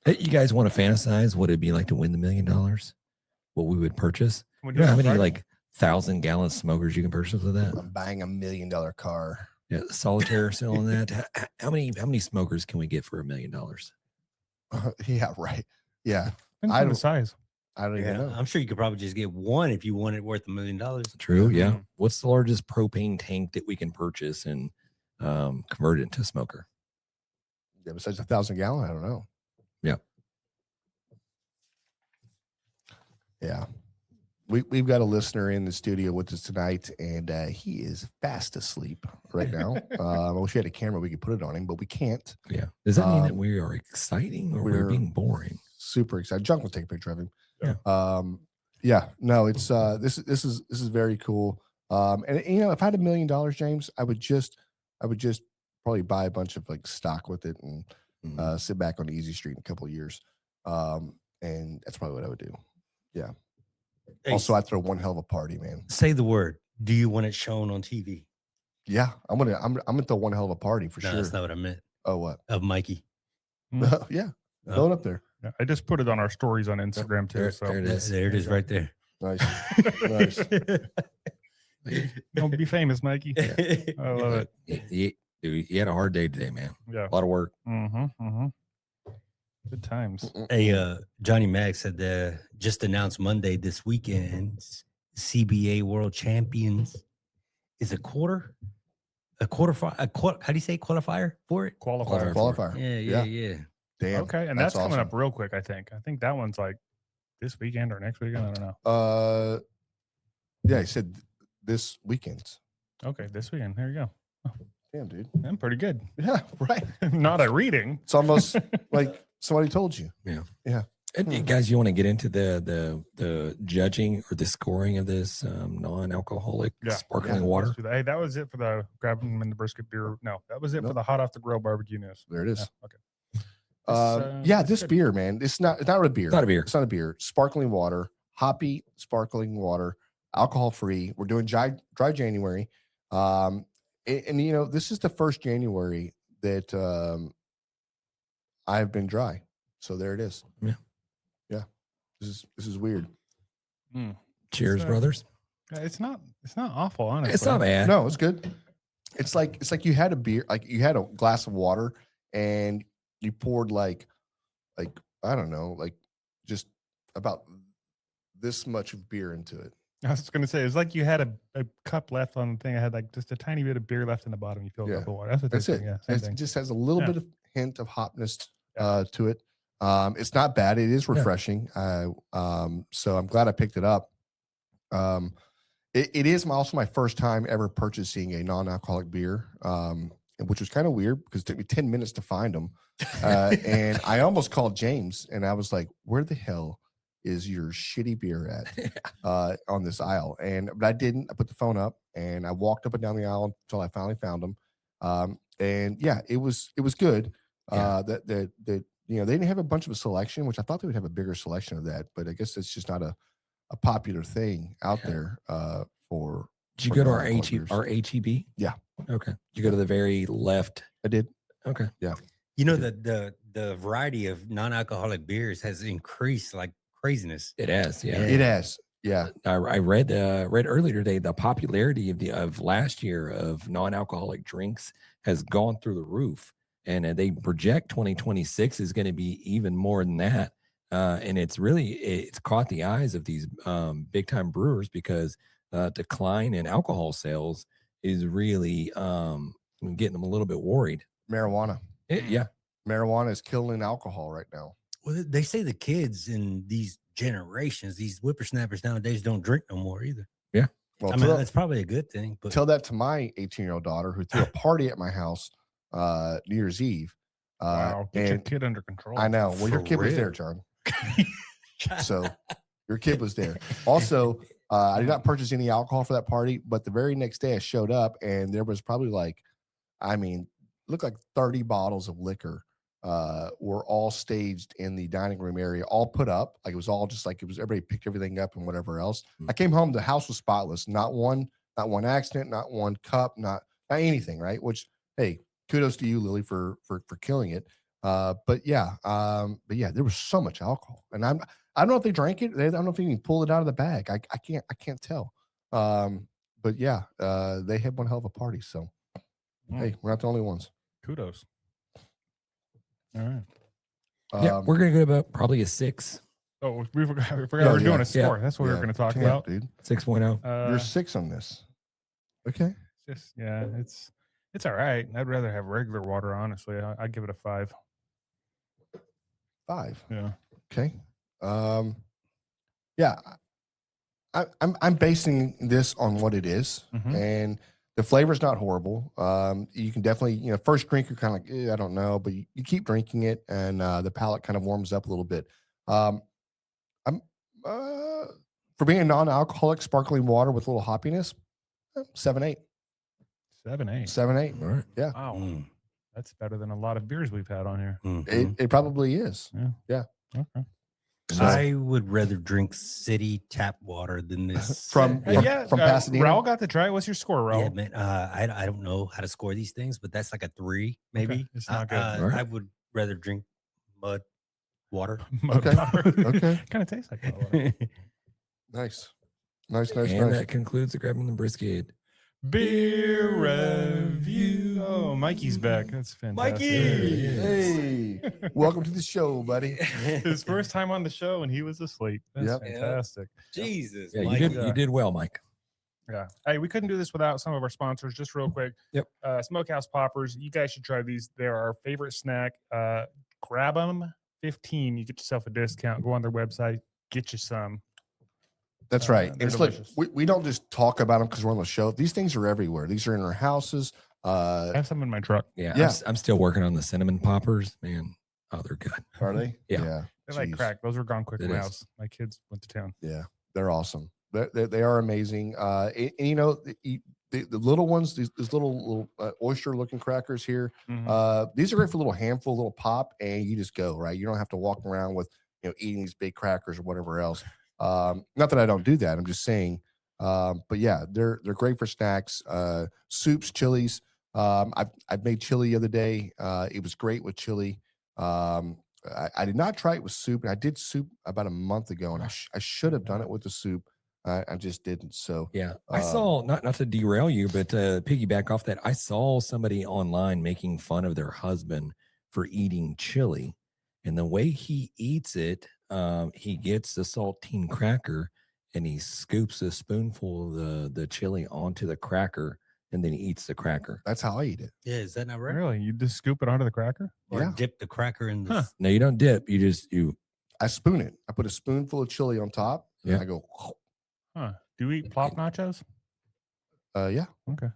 Speaker 1: Hey, you guys want to fantasize what it'd be like to win the $1 million? What we would purchase? You know how many 1,000-gallon smokers you can purchase with that?
Speaker 3: I'm buying $1 million car.
Speaker 1: Yeah, Solitaire selling that. How many smokers can we get for $1 million?
Speaker 3: Yeah, right. Yeah,
Speaker 2: I don't know the size.
Speaker 3: I don't even know.
Speaker 4: I'm sure you could probably just get one if you want it worth $1 million.
Speaker 1: True. Yeah. What's the largest propane tank that we can purchase and convert it into a smoker?
Speaker 3: Yeah, besides 1,000-gallon, I don't know.
Speaker 1: Yeah.
Speaker 3: Yeah. we've got a listener in the studio with us tonight, and he is fast asleep right now. I wish we had a camera we could put it on him, but we can't.
Speaker 1: Yeah. Does that mean that we are exciting or we're being boring?
Speaker 3: Super excited. Junk will take a picture of him.
Speaker 1: Yeah.
Speaker 3: Yeah. No, it's this is very cool. And you know, if I had $1 million, James, I would just probably buy a bunch of like stock with it and sit back on the easy street in a couple of years. And that's probably what I would do. Yeah.
Speaker 4: Hey,
Speaker 3: Also, I'd throw one hell of a party, man.
Speaker 4: say the word. Do you want it shown on TV?
Speaker 3: Yeah, I'm gonna throw one hell of a party for
Speaker 4: No,
Speaker 3: sure.
Speaker 4: that's not what I meant.
Speaker 3: Oh, what?
Speaker 4: Of Mikey.
Speaker 3: Yeah, throw it up there.
Speaker 2: Yeah, I just put it on our stories on Instagram too. So
Speaker 1: there it is.
Speaker 4: There it is right there.
Speaker 3: Nice, nice.
Speaker 2: Don't be famous, Mikey. I love it.
Speaker 1: Dude, you had a hard day today, man.
Speaker 2: Yeah.
Speaker 1: A lot of work.
Speaker 2: Good times.
Speaker 4: Hey, Johnny Mag said just announced Monday this weekend, CBA World Champions is how do you say qualifier for it?
Speaker 2: Qualifier.
Speaker 4: Yeah.
Speaker 3: Damn.
Speaker 2: Okay, and that's coming up real quick. I think that one's like this weekend or next weekend. I don't know.
Speaker 3: Yeah, he said this weekend.
Speaker 2: Okay, this weekend. There you go.
Speaker 3: Damn, dude.
Speaker 2: I'm pretty good.
Speaker 3: Yeah, right.
Speaker 2: Not a reading.
Speaker 3: It's almost like somebody told you.
Speaker 1: Yeah. And guys, you want to get into the judging or the scoring of this non-alcoholic sparkling water?
Speaker 2: Hey, that was it for the grab them in the brisket beer. No, that was it for the hot off the grill barbecue news.
Speaker 3: There it is.
Speaker 2: Okay.
Speaker 3: This beer, man. It's not a beer.
Speaker 1: It's not a beer.
Speaker 3: It's not a beer. Sparkling water, hoppy sparkling water, alcohol free. We're doing dry January. And you know, this is the first January that I've been dry. So there it is.
Speaker 1: Yeah.
Speaker 3: This is weird.
Speaker 1: Cheers, brothers.
Speaker 2: It's not awful, honestly.
Speaker 1: It's not bad.
Speaker 3: No, it's good. It's like you had a beer, like you had a glass of water and you poured like I don't know, like just about this much of beer into it.
Speaker 2: I was going to say, it's like you had a cup left on the thing. I had like just a tiny bit of beer left in the bottom. You filled it up with water. That's what
Speaker 3: That's it.
Speaker 2: Yeah, same
Speaker 3: It
Speaker 2: thing.
Speaker 3: just has a little bit of hint of hopness to it. It's not bad. It is refreshing. So I'm glad I picked it up. It is also my first time ever purchasing a non-alcoholic beer, which was kind of weird because it took me 10 minutes to find them. And I almost called James and I was like, where the hell is your shitty beer at on this aisle? But I didn't. I put the phone up and I walked up and down the aisle until I finally found them. And yeah, it was good. That you know, they didn't have a bunch of a selection, which I thought they would have a bigger selection of that, but I guess it's just not a popular thing out there for.
Speaker 1: Did you go to our HEB?
Speaker 3: Yeah.
Speaker 1: Okay. Did you go to the very left?
Speaker 3: I did.
Speaker 1: Okay.
Speaker 3: Yeah.
Speaker 4: You know, the variety of non-alcoholic beers has increased like craziness.
Speaker 1: It has. Yeah.
Speaker 3: It has. Yeah.
Speaker 1: I read earlier today the popularity of last year of non-alcoholic drinks has gone through the roof, and they project 2026 is going to be even more than that. And it's caught the eyes of these big time brewers because decline in alcohol sales is really getting them a little bit worried.
Speaker 3: Marijuana. Marijuana is killing alcohol right now.
Speaker 4: Well, they say the kids in these generations, these whippersnappers nowadays, don't drink no more either.
Speaker 1: Yeah.
Speaker 3: Well,
Speaker 4: I mean, that's probably a good thing. But
Speaker 3: tell that to my 18-year-old daughter who threw a party at my house New Year's Eve.
Speaker 2: Wow, get your kid under control.
Speaker 3: I know. Well, your kid was there, John. So your kid was there. Also, I did not purchase any alcohol for that party, but the very next day I showed up and there was probably looked like 30 bottles of liquor were all staged in the dining room area, all put up. Like it was all just like everybody picked everything up and whatever else. I came home, the house was spotless. Not one accident, not one cup, not anything, right? Which, hey, kudos to you, Lily, for killing it. But yeah, there was so much alcohol, and I don't know if they drank it. I don't know if they even pulled it out of the bag. I can't tell. But yeah, they had one hell of a party. So hey, we're not the only ones.
Speaker 2: Kudos. All right.
Speaker 1: Yeah, we're gonna go about probably a 6.
Speaker 2: Oh, we forgot we're doing a score. That's what we were going to talk about,
Speaker 3: dude.
Speaker 1: 6.0.
Speaker 3: You're 6 on this. Okay.
Speaker 2: It's all right. I'd rather have regular water, honestly. I'd give it a 5.
Speaker 3: 5.
Speaker 2: Yeah.
Speaker 3: Okay. Yeah. I'm basing this on what it is,
Speaker 2: Mhm.
Speaker 3: and the flavor's not horrible. You can definitely, first drink you're kind of like, I don't know, but you keep drinking it, and the palate kind of warms up a little bit. I'm for being a non-alcoholic sparkling water with a little hoppiness, 7.8.
Speaker 2: 7-8.
Speaker 3: 7.8.
Speaker 1: All right.
Speaker 3: Yeah,
Speaker 4: Mm.
Speaker 2: That's better than a lot of beers we've had on here.
Speaker 4: Mhm.
Speaker 3: it probably is.
Speaker 2: Okay.
Speaker 3: So-
Speaker 4: I would rather drink city tap water than this.
Speaker 3: From Pasadena.
Speaker 2: Raul got to try it. What's your score, Raul?
Speaker 4: Yeah, man. I don't know how to score these things, but that's like a 3, maybe.
Speaker 2: It's not good.
Speaker 1: All right.
Speaker 4: I would rather drink mud water.
Speaker 3: Okay. Okay.
Speaker 2: Kind of tastes like mud water.
Speaker 3: Nice. Nice.
Speaker 1: And that concludes the Grabbing the Brisket.
Speaker 2: Beer review. Oh, Mikey's back. That's fantastic.
Speaker 3: Hey, welcome to the show, buddy.
Speaker 2: His first time on the show, and he was asleep. That's
Speaker 3: Yep.
Speaker 2: fantastic.
Speaker 4: Jesus.
Speaker 1: Yeah,
Speaker 4: Mike.
Speaker 1: you did well, Mike.
Speaker 2: Yeah. Hey, we couldn't do this without some of our sponsors. Just real quick.
Speaker 1: Yep.
Speaker 2: Smokehouse Poppers. You guys should try these. They're our favorite snack. Grab them 15. You get yourself a discount. Go on their website. Get you some.
Speaker 3: That's right.
Speaker 2: They're
Speaker 3: It's like
Speaker 2: delicious.
Speaker 3: we don't just talk about them because we're on the show. These things are everywhere. These are in our houses.
Speaker 2: I have some in my truck.
Speaker 1: Yeah,
Speaker 3: Yeah.
Speaker 1: I'm still working on the cinnamon poppers, man. Oh, they're good.
Speaker 3: Are they?
Speaker 1: Yeah.
Speaker 2: They're like
Speaker 3: Jeez.
Speaker 2: crack. Those were gone quick in
Speaker 1: It
Speaker 2: my
Speaker 1: is.
Speaker 2: house. My kids went to town.
Speaker 3: Yeah, they're awesome. They are amazing. And, the little ones, these little oyster looking crackers here.
Speaker 2: Mhm.
Speaker 3: These are great for a little handful, a little pop, and you just go right. You don't have to walk around with eating these big crackers or whatever else. Not that I don't do that. I'm just saying. But yeah, they're great for snacks. Soups, chilies. I've made chili the other day. It was great with chili. I did not try it with soup. I did soup about a month ago, and I should have done it with the soup. I just didn't. So
Speaker 1: Yeah, I saw not to derail you, but to piggyback off that, I saw somebody online making fun of their husband for eating chili, and the way he eats it, he gets the saltine cracker and he scoops a spoonful of the chili onto the cracker, and then he eats the cracker.
Speaker 3: that's how I eat it.
Speaker 4: Yeah, is that not right?
Speaker 2: Really? You just scoop it onto the cracker?
Speaker 4: Or
Speaker 3: Yeah.
Speaker 4: dip the cracker in the.
Speaker 2: Huh.
Speaker 1: No, you don't dip. You
Speaker 3: I spoon it. I put a spoonful of chili on top.
Speaker 1: Yeah.
Speaker 3: And I go,
Speaker 2: Huh. Do you eat plop nachos?
Speaker 3: yeah.
Speaker 2: Okay.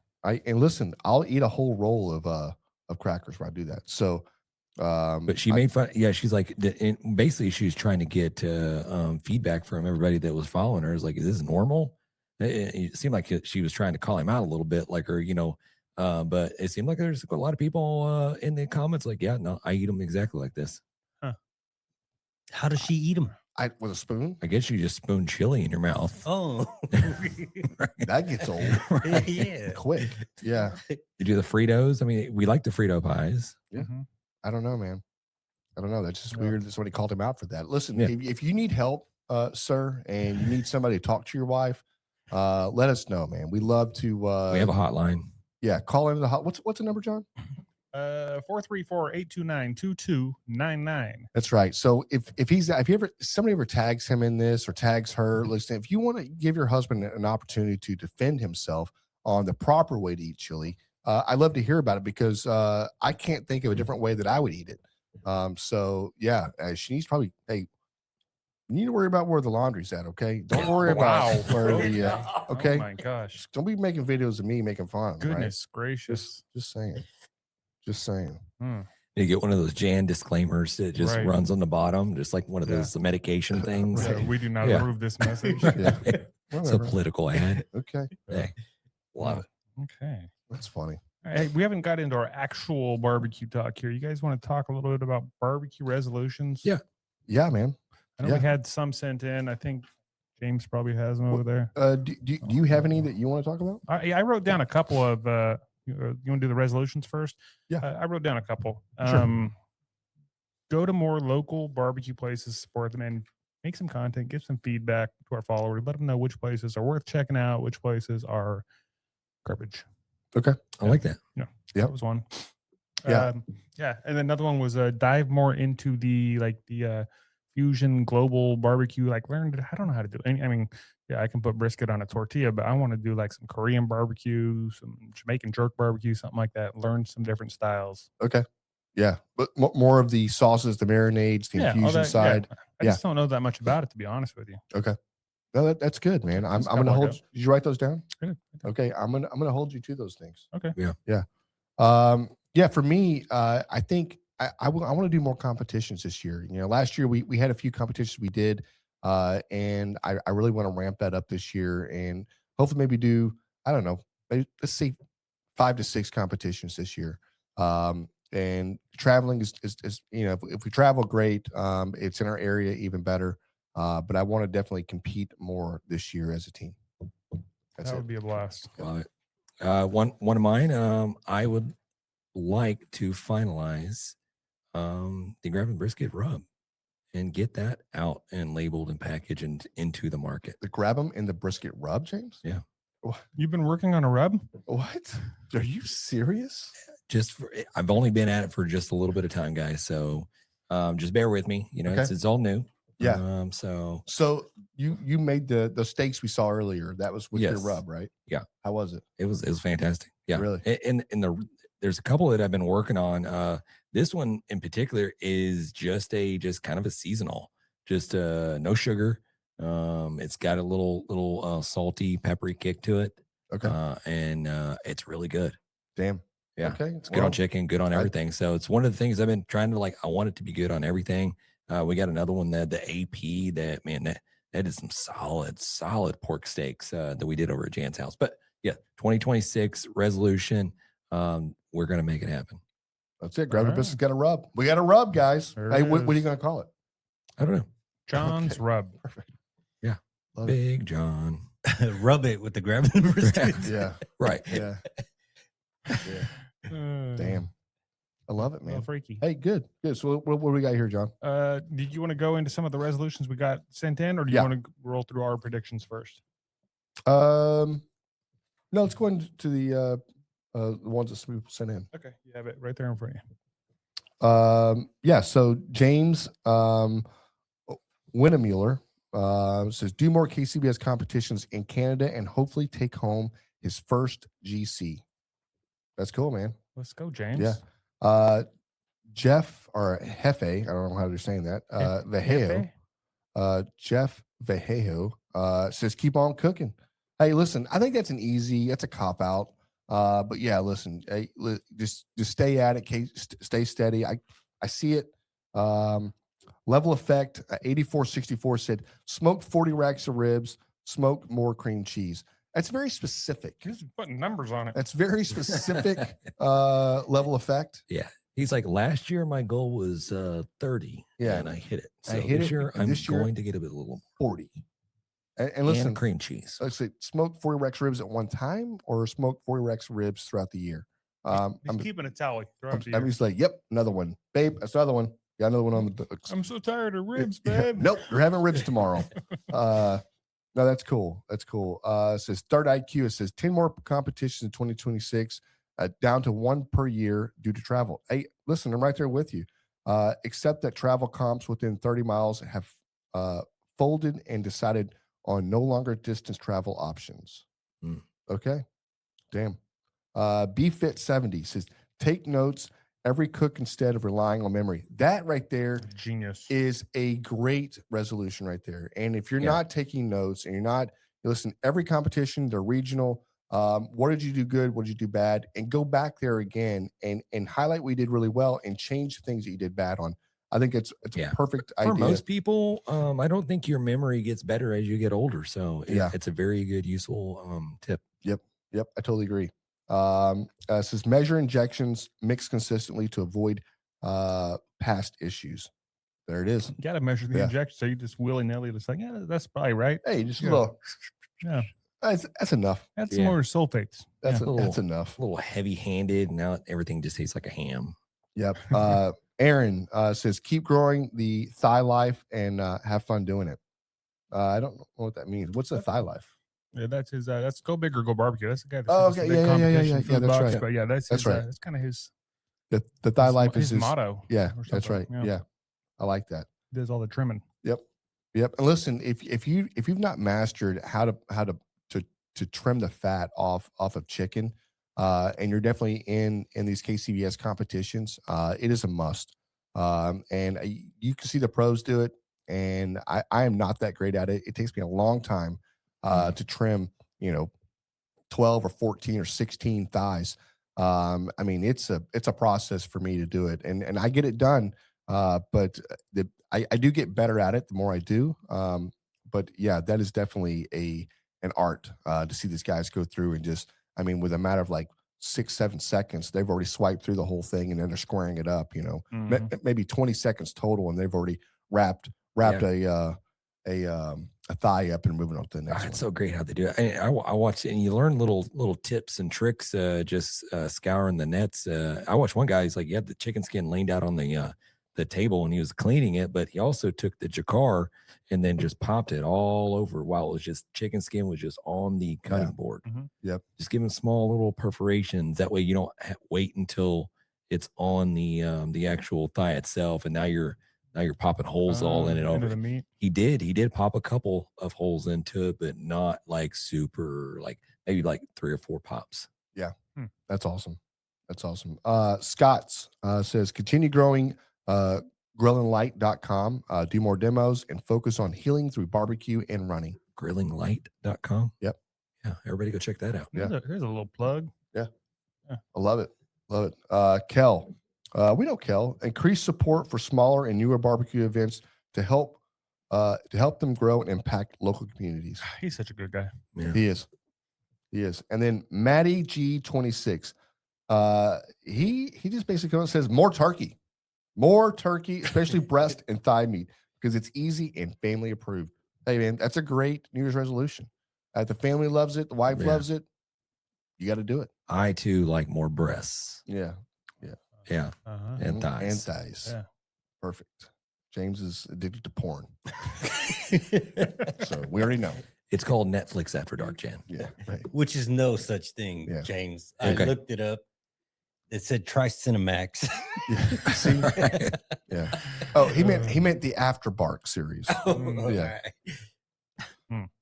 Speaker 3: And listen, I'll eat a whole roll of crackers when I do that. So,
Speaker 1: but she made fun. Yeah, she's like, basically, she was trying to get feedback from everybody that was following her. Is like, is this normal? It seemed like she was trying to call him out a little bit, like her, but it seemed like there's a lot of people in the comments like, yeah, no, I eat them exactly like this.
Speaker 4: How does she eat them?
Speaker 3: with a spoon.
Speaker 1: I guess you just spoon chili in your mouth.
Speaker 4: Oh.
Speaker 3: That gets old
Speaker 4: Yeah.
Speaker 3: quick. Yeah.
Speaker 1: You do the Fritos. I mean, we like the Frito pies.
Speaker 3: Yeah.
Speaker 2: Mhm.
Speaker 3: I don't know, man. I don't know. That's just
Speaker 2: Yeah.
Speaker 3: weird that somebody called him out for that. Listen,
Speaker 1: Yeah.
Speaker 3: if you need help, sir, and you need somebody to talk to your wife, let us know, man. We love to.
Speaker 1: We have a hotline.
Speaker 3: Yeah, call into the hot. What's the number, John?
Speaker 2: 434-829-2299.
Speaker 3: That's right. So if somebody ever tags him in this or tags her, listen, if you want to give your husband an opportunity to defend himself on the proper way to eat chili, I'd love to hear about it because I can't think of a different way that I would eat it. So yeah, she needs probably, hey, you need to worry about where the laundry's at. Okay. Don't worry about where the, okay.
Speaker 2: Oh my gosh.
Speaker 3: Don't be making videos of me making fun.
Speaker 2: Goodness gracious.
Speaker 3: Just saying. Just saying.
Speaker 2: Hmm.
Speaker 1: You get one of those Jan disclaimers that just
Speaker 2: Right.
Speaker 1: runs on the bottom, just like one of
Speaker 2: Yeah.
Speaker 1: those medication things.
Speaker 2: So we do not
Speaker 1: Yeah.
Speaker 2: approve this message.
Speaker 3: Yeah.
Speaker 1: It's a
Speaker 3: Whatever.
Speaker 1: political ad.
Speaker 3: Okay.
Speaker 1: Hey, love it.
Speaker 2: Okay.
Speaker 3: That's funny.
Speaker 2: Hey, we haven't got into our actual barbecue talk here. You guys want to talk a little bit about barbecue resolutions?
Speaker 1: Yeah.
Speaker 3: Yeah, man.
Speaker 2: I know we had some sent in. I think James probably has them over there.
Speaker 3: Do you have any that you want to talk about?
Speaker 2: I wrote down a couple of. You want to do the resolutions first?
Speaker 3: Yeah.
Speaker 2: I wrote down a couple.
Speaker 3: Sure.
Speaker 2: Go to more local barbecue places, support them, and make some content. Give some feedback to our followers. Let them know which places are worth checking out, which places are garbage.
Speaker 3: Okay.
Speaker 1: I like that.
Speaker 3: Yep.
Speaker 2: That was one.
Speaker 3: Yeah.
Speaker 2: Yeah. And then another one was dive more into the fusion global barbecue. Like I don't know how to do any. I mean, yeah, I can put brisket on a tortilla, but I want to do like some Korean barbecue, some Jamaican jerk barbecue, something like that. Learn some different styles.
Speaker 3: Okay. Yeah. But more of the sauces, the marinades, the
Speaker 2: all
Speaker 3: infusion
Speaker 2: that,
Speaker 3: side.
Speaker 2: I just don't know that much about it, to be honest with you.
Speaker 3: Okay. No, that's good, man. I'm
Speaker 2: That's a
Speaker 3: going to
Speaker 2: couple
Speaker 3: hold.
Speaker 2: ago.
Speaker 3: Did you write those down?
Speaker 2: Yeah.
Speaker 3: Okay, I'm gonna hold you to those things.
Speaker 2: Okay.
Speaker 3: Yeah. For me, I think I want to do more competitions this year. You know, last year we had a few competitions we did, and I really want to ramp that up this year and hopefully maybe do, I don't know, maybe, let's see, 5 to 6 competitions this year. And traveling is you know, if we travel, great. It's in our area, even better. But I want to definitely compete more this year as a team. That's
Speaker 2: That
Speaker 3: it.
Speaker 2: would be a blast.
Speaker 1: Love it. One of mine, I would like to finalize the Grab and Brisket rub and get that out and labeled and packaged and into the market.
Speaker 3: The grab them in the brisket rub, James?
Speaker 1: Yeah.
Speaker 2: You've been working on a rub?
Speaker 3: What? Are you serious?
Speaker 1: I've only been at it for just a little bit of time, guys. So just bear with me. You know,
Speaker 3: Okay.
Speaker 1: it's all new.
Speaker 3: Yeah.
Speaker 1: So
Speaker 3: you made the steaks we saw earlier. That was with your
Speaker 1: Yes.
Speaker 3: rub, right?
Speaker 1: Yeah.
Speaker 3: How was it?
Speaker 1: it was fantastic. Yeah.
Speaker 3: Really?
Speaker 1: And there's a couple that I've been working on. This one in particular is just kind of a seasonal, just no sugar. It's got a little salty, peppery kick to it.
Speaker 3: Okay.
Speaker 1: And it's really good.
Speaker 3: Damn.
Speaker 1: Yeah.
Speaker 3: Okay.
Speaker 1: It's good on chicken, good on everything. So it's one of the things I've been trying to I want it to be good on everything. We got another one that the AP that is some solid pork steaks that we did over at Jan's house. But yeah, 2026 resolution. We're gonna make it happen.
Speaker 3: That's it. Grab the
Speaker 2: All right.
Speaker 3: biscuits, got a rub. We got a rub, guys.
Speaker 2: There
Speaker 3: Hey,
Speaker 2: it
Speaker 3: what are you
Speaker 2: is.
Speaker 3: gonna call it?
Speaker 1: I don't know.
Speaker 2: John's
Speaker 3: Okay.
Speaker 2: rub.
Speaker 3: Perfect.
Speaker 1: Yeah.
Speaker 3: Love it.
Speaker 1: Big John.
Speaker 4: Rub it with the Grab and the Brisket.
Speaker 3: Yeah.
Speaker 1: Right.
Speaker 3: Yeah. Yeah.
Speaker 2: Damn.
Speaker 3: Damn. I love it,
Speaker 2: Man.
Speaker 3: man.
Speaker 2: Freaky.
Speaker 3: Hey, good. So what do we got here, John?
Speaker 2: Did you want to go into some of the resolutions we got sent in, or do you
Speaker 3: Yeah.
Speaker 2: want to roll through our predictions first?
Speaker 3: No, let's go into the ones that some people sent in.
Speaker 2: Okay, you have it right there in front of you.
Speaker 3: Yeah, so James Winnemuller says do more KCBS competitions in Canada and hopefully take home his first GC. That's cool, man.
Speaker 2: Let's go, James.
Speaker 3: Yeah. Jeff or Hefe, I don't know how they're saying that. Vejeo. Jeff Vejejo says keep on cooking. Hey, listen, I think that's a cop out. But yeah, listen, hey, just stay at it, stay steady. I see it. Level Effect 8464 said smoke 40 racks of ribs, smoke more cream cheese. That's very specific.
Speaker 2: He's putting numbers on it.
Speaker 3: That's very specific. Level Effect.
Speaker 1: Yeah. He's like, last year my goal was 30.
Speaker 3: Yeah.
Speaker 1: And I hit it. So
Speaker 3: I hit
Speaker 1: this
Speaker 3: it,
Speaker 1: year
Speaker 3: and
Speaker 1: I'm
Speaker 3: this year-
Speaker 1: going to get a bit little
Speaker 3: 40. And listen,
Speaker 1: and cream cheese.
Speaker 3: let's say smoke 40 racks of ribs at one time or smoke 40 racks of ribs throughout the year.
Speaker 2: He's
Speaker 3: I'm
Speaker 2: keeping a tally throughout the year.
Speaker 3: just like, yep, another one. Babe, that's another one. Got another one on the books.
Speaker 2: I'm so tired of ribs,
Speaker 3: Yeah.
Speaker 2: babe.
Speaker 3: Nope, you're having ribs tomorrow. No, that's cool. That's cool. It says Third IQ. It says 10 more competitions in 2026, down to 1 per year due to travel. Hey, listen, I'm right there with you. Except that travel comps within 30 miles have folded and decided on no longer distance travel options.
Speaker 1: Mm.
Speaker 3: Okay. Damn. BFit 70 says take notes every cook instead of relying on memory. That right there
Speaker 2: Genius.
Speaker 3: is a great resolution right there. And if you're
Speaker 1: Yeah.
Speaker 3: not taking notes and you're not, listen, every competition, they're regional. What did you do good? What did you do bad? And go back there again and highlight what you did really well and change the things that you did bad on. I think it's
Speaker 1: Yeah.
Speaker 3: a perfect
Speaker 1: For
Speaker 3: idea.
Speaker 1: most people, I don't think your memory gets better as you get older. So it's a very good, useful tip.
Speaker 3: Yep, I totally agree. It says measure injections, mix consistently to avoid past issues. There it is.
Speaker 2: You got to measure the
Speaker 3: Yeah.
Speaker 2: injection. So you just willy nilly, just like, yeah, that's probably right.
Speaker 3: Hey, just a
Speaker 2: Yeah.
Speaker 3: little.
Speaker 2: Yeah.
Speaker 3: That's enough.
Speaker 2: That's
Speaker 1: Yeah.
Speaker 2: some more sulfates.
Speaker 3: That's
Speaker 1: Yeah.
Speaker 3: that's enough.
Speaker 1: A little heavy handed. Now everything just tastes like a ham.
Speaker 3: Yep. Aaron says keep growing the thigh life and have fun doing it. I don't know what that means. What's a thigh life?
Speaker 2: Yeah, that's his. That's Go Big or Go Barbecue. That's the guy. That
Speaker 3: Oh,
Speaker 2: sends
Speaker 3: okay.
Speaker 2: the big
Speaker 3: Yeah,
Speaker 2: competition food
Speaker 3: that's
Speaker 2: box,
Speaker 3: right.
Speaker 2: But yeah, that's
Speaker 3: That's
Speaker 2: his,
Speaker 3: right.
Speaker 2: That's kind of his.
Speaker 3: The thigh life is
Speaker 2: his motto.
Speaker 3: Yeah,
Speaker 2: or
Speaker 3: that's right.
Speaker 2: something.
Speaker 3: Yeah, I like that.
Speaker 2: Does all the trimming.
Speaker 3: Yep. And listen, if you've not mastered how to trim the fat off of chicken, and you're definitely in these KCBS competitions, it is a must. And you can see the pros do it, and I am not that great at it. It takes me a long time to trim, 12 or 14 or 16 thighs. I mean, it's a process for me to do it, and I get it done. But I do get better at it the more I do. But yeah, that is definitely an art to see these guys go through and just, I mean, with a matter of like 6-7 seconds, they've already swiped through the whole thing and then they're squaring it up. Maybe 20 seconds total, and they've already wrapped a thigh up and moving on to the next one.
Speaker 1: It's so great how they do it. I watch, and you learn little tips and tricks just scouring the nets. I watched one guy, he's like, he had the chicken skin laid out on the table and he was cleaning it, but he also took the jacquard and then just popped it all over while it was just chicken skin was just on the cutting board.
Speaker 3: Yep.
Speaker 1: Just give them small little perforations. That way you don't wait until it's on the actual thigh itself, and now you're popping holes all in it
Speaker 2: into
Speaker 1: over.
Speaker 2: the meat.
Speaker 1: He did pop a couple of holes into it, but not like super, like maybe like 3 or 4 pops.
Speaker 3: Yeah. That's awesome. Scott's says continue growing grillinglight.com, do more demos and focus on healing through barbecue and running.
Speaker 1: Grillinglight.com.
Speaker 3: Yep.
Speaker 1: Yeah, everybody go check that out.
Speaker 3: Yeah.
Speaker 2: Here's a little plug.
Speaker 3: I love it. Kell, we know Kell, increase support for smaller and newer barbecue events to help them grow and impact local communities.
Speaker 2: He's such a good guy.
Speaker 1: Yeah.
Speaker 3: He is. And then Matty G26, he just basically says more turkey, especially breast and thigh meat, because it's easy and family approved. Hey man, that's a great New Year's resolution. The family loves it, the wife loves it. You got to do it.
Speaker 1: I too like more breasts.
Speaker 3: Yeah.
Speaker 1: And thighs.
Speaker 3: Yeah. Perfect. James is addicted to porn. So we already know.
Speaker 1: It's called Netflix After Dark, Jan.
Speaker 3: Yeah. Right.
Speaker 4: Which is no such thing,
Speaker 3: Yeah.
Speaker 4: James.
Speaker 1: Okay.
Speaker 4: I looked it up. It said try Cinemax.
Speaker 3: See? Yeah. Oh, he meant the After Bark series. Yeah.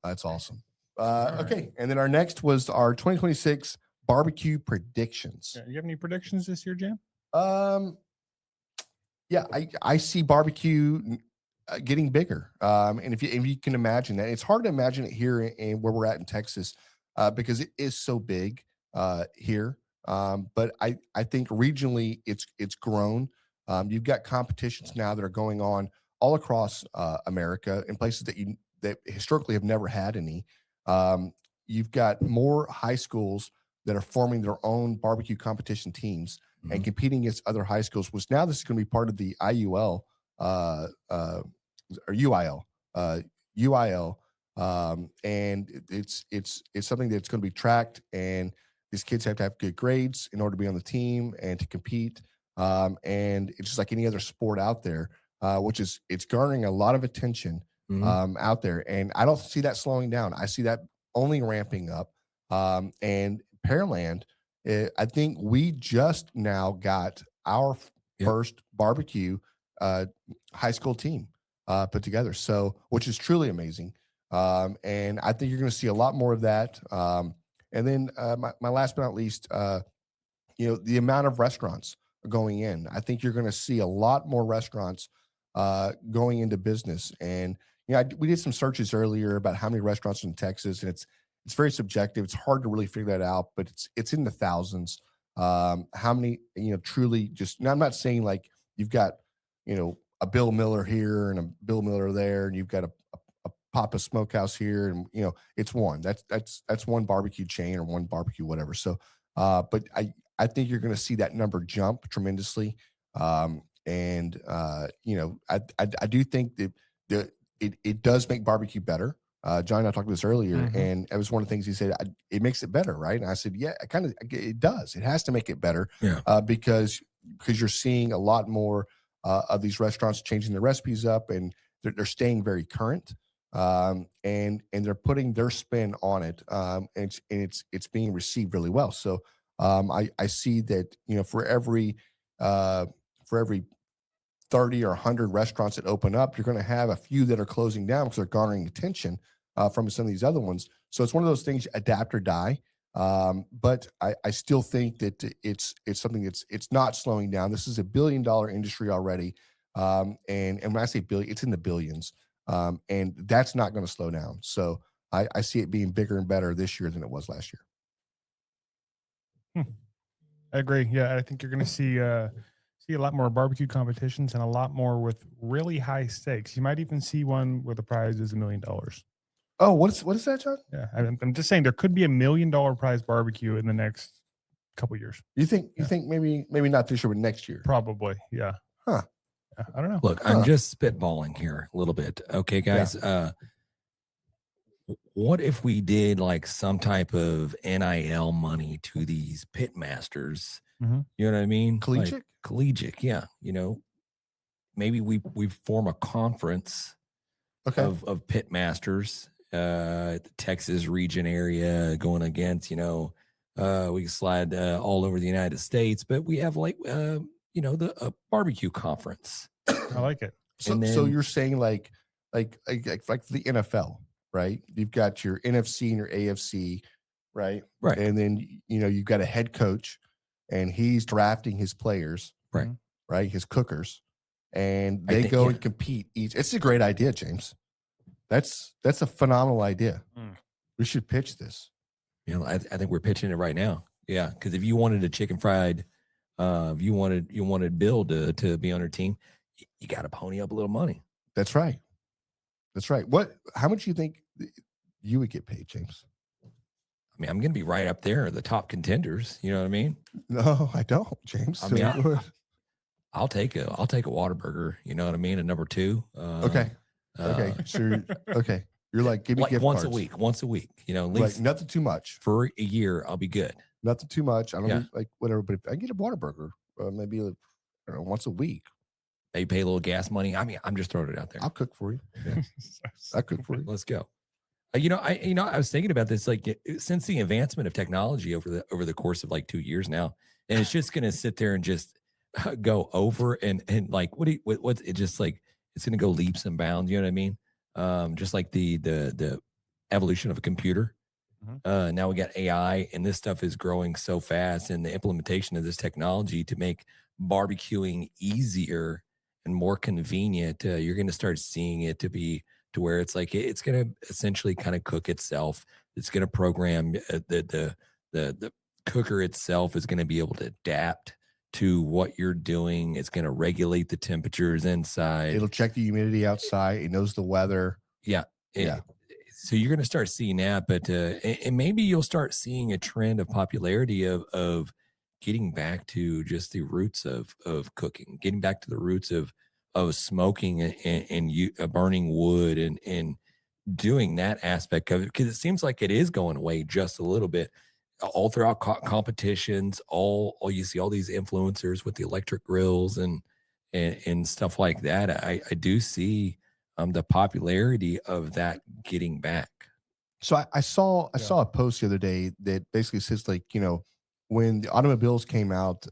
Speaker 3: That's awesome. Okay. And then our next was our 2026 barbecue predictions.
Speaker 2: You have any predictions this year, Jan?
Speaker 3: Yeah, I see barbecue getting bigger. And if you can imagine that, it's hard to imagine it here in where we're at in Texas, because it is so big here. But I think regionally it's grown. You've got competitions now that are going on all across America in places that historically have never had any. You've got more high schools that are forming their own barbecue competition teams and competing against other high schools, which now this is going to be part of the IUL or UIL. And it's something that's going to be tracked, and these kids have to have good grades in order to be on the team and to compete. And it's just like any other sport out there, it's garnering a lot of attention out there. And I don't see that slowing down. I see that only ramping up. And Pearland, I think we just now got our first barbecue high school team put together. So, which is truly amazing. And I think you're going to see a lot more of that. And then my last but not least, the amount of restaurants going in. I think you're going to see a lot more restaurants going into business. And we did some searches earlier about how many restaurants in Texas, and it's very subjective. It's hard to really figure that out, but it's in the thousands. How many, truly just, now I'm not saying like you've got, a Bill Miller here and a Bill Miller there, and you've got a Papa Smokehouse here, and it's one. That's one barbecue chain or one barbecue whatever. So, but I think you're going to see that number jump tremendously. And I do think that it does make barbecue better. John and I talked about this earlier, and it was one of the things he said. It makes it better, right? And I said, yeah, it does. It has to make it better, because you're seeing a lot more of these restaurants changing their recipes up, and they're staying very current, and they're putting their spin on it, and it's being received really well. So I see that for every 30 or 100 restaurants that open up, you're going to have a few that are closing down because they're garnering attention from some of these other ones. So it's one of those things, adapt or die. But I still think that it's something it's not slowing down. This is $1 billion industry already. And when I say billion, it's in the billions. And that's not going to slow down. So I see it being bigger and better this year than it was last year.
Speaker 2: I agree. Yeah, I think you're going to see a lot more barbecue competitions and a lot more with really high stakes. You might even see one where the prize is $1 million.
Speaker 3: Oh, what is that, John?
Speaker 2: Yeah, I'm just saying there could be $1 million prize barbecue in the next couple years.
Speaker 3: You think maybe not this year, but next year?
Speaker 2: Probably. Yeah.
Speaker 3: Huh.
Speaker 2: Yeah, I don't know.
Speaker 1: Look, I'm just spitballing here a little bit. Okay, guys. What if we did like some type of NIL money to these pit masters?
Speaker 2: Mhm.
Speaker 1: You know what I mean?
Speaker 3: Collegiate?
Speaker 1: Like, collegiate, yeah. You know, maybe we form a conference of pit masters, the Texas region area going against, we can slide all over the United States, but we have like, the barbecue conference.
Speaker 2: I like it.
Speaker 3: So you're saying like the NFL, right? You've got your NFC and your AFC, right?
Speaker 1: Right.
Speaker 3: And then, you've got a head coach and he's drafting his players,
Speaker 1: right?
Speaker 3: Right. His cookers, and they go and compete each. It's a great idea, James. That's a phenomenal idea. We should pitch this.
Speaker 1: I think we're pitching it right now. Yeah. Cause if you wanted a chicken fried, if you wanted Bill to be on our team, you got to pony up a little money.
Speaker 3: That's right. How much do you think you would get paid, James?
Speaker 1: I mean, I'm going to be right up there, the top contenders. You know what I mean?
Speaker 3: No, I don't, James.
Speaker 1: I mean, I'll take a Whataburger. You know what I mean? A number 2.
Speaker 3: Okay. So you're like, give me
Speaker 1: like
Speaker 3: gift
Speaker 1: once
Speaker 3: cards.
Speaker 1: Once a week. At least
Speaker 3: like nothing too much
Speaker 1: for a year. I'll be good.
Speaker 3: Nothing too much. I don't need, like whatever. But if I get a Whataburger, maybe once a week.
Speaker 1: Maybe pay a little gas money. I mean, I'm just throwing it out there.
Speaker 3: I'll cook for you. Yeah. I'll cook for you.
Speaker 1: Let's go. I was thinking about this, like, since the advancement of technology over the course of like 2 years now, and it's just going to sit there and just go over and like, what's it just like, it's going to go leaps and bounds. You know what I mean? Just like the evolution of a computer. Now we got AI, and this stuff is growing so fast, and the implementation of this technology to make barbecuing easier and more convenient, you're going to start seeing it to where it's like it's going to essentially kind of cook itself. It's going to program the cooker itself is going to be able to adapt to what you're doing. It's going to regulate the temperatures inside.
Speaker 3: It'll check the humidity outside. It knows the weather.
Speaker 1: Yeah. So you're going to start seeing that, but and maybe you'll start seeing a trend of popularity of getting back to just the roots of cooking, getting back to the roots of smoking and burning wood and doing that aspect of it, because it seems like it is going away just a little bit. All throughout competitions, all you see all these influencers with the electric grills and stuff like that. I do see the popularity of that getting back.
Speaker 3: So I saw a post the other day that basically says, like, when the automobiles came out,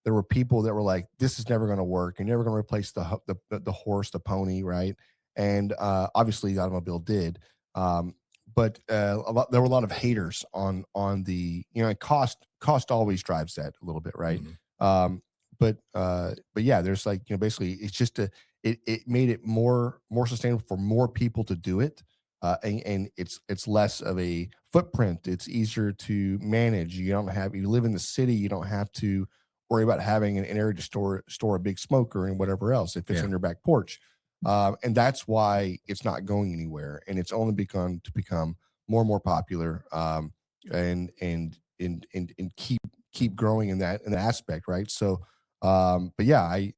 Speaker 3: there were people that were like, this is never going to work. You're never going to replace the horse, the pony, right? And obviously the automobile did. But there were a lot of haters on the, cost always drives that a little bit, right?
Speaker 1: Mm-hmm.
Speaker 3: But yeah, there's like, basically it's just it made it more sustainable for more people to do it. And it's less of a footprint. It's easier to manage. You live in the city, you don't have to worry about having an area to store a big smoker and whatever else if it's on your back porch. And that's why it's not going anywhere, and it's only become more and more popular, and keep growing in that aspect, right? So, but yeah, I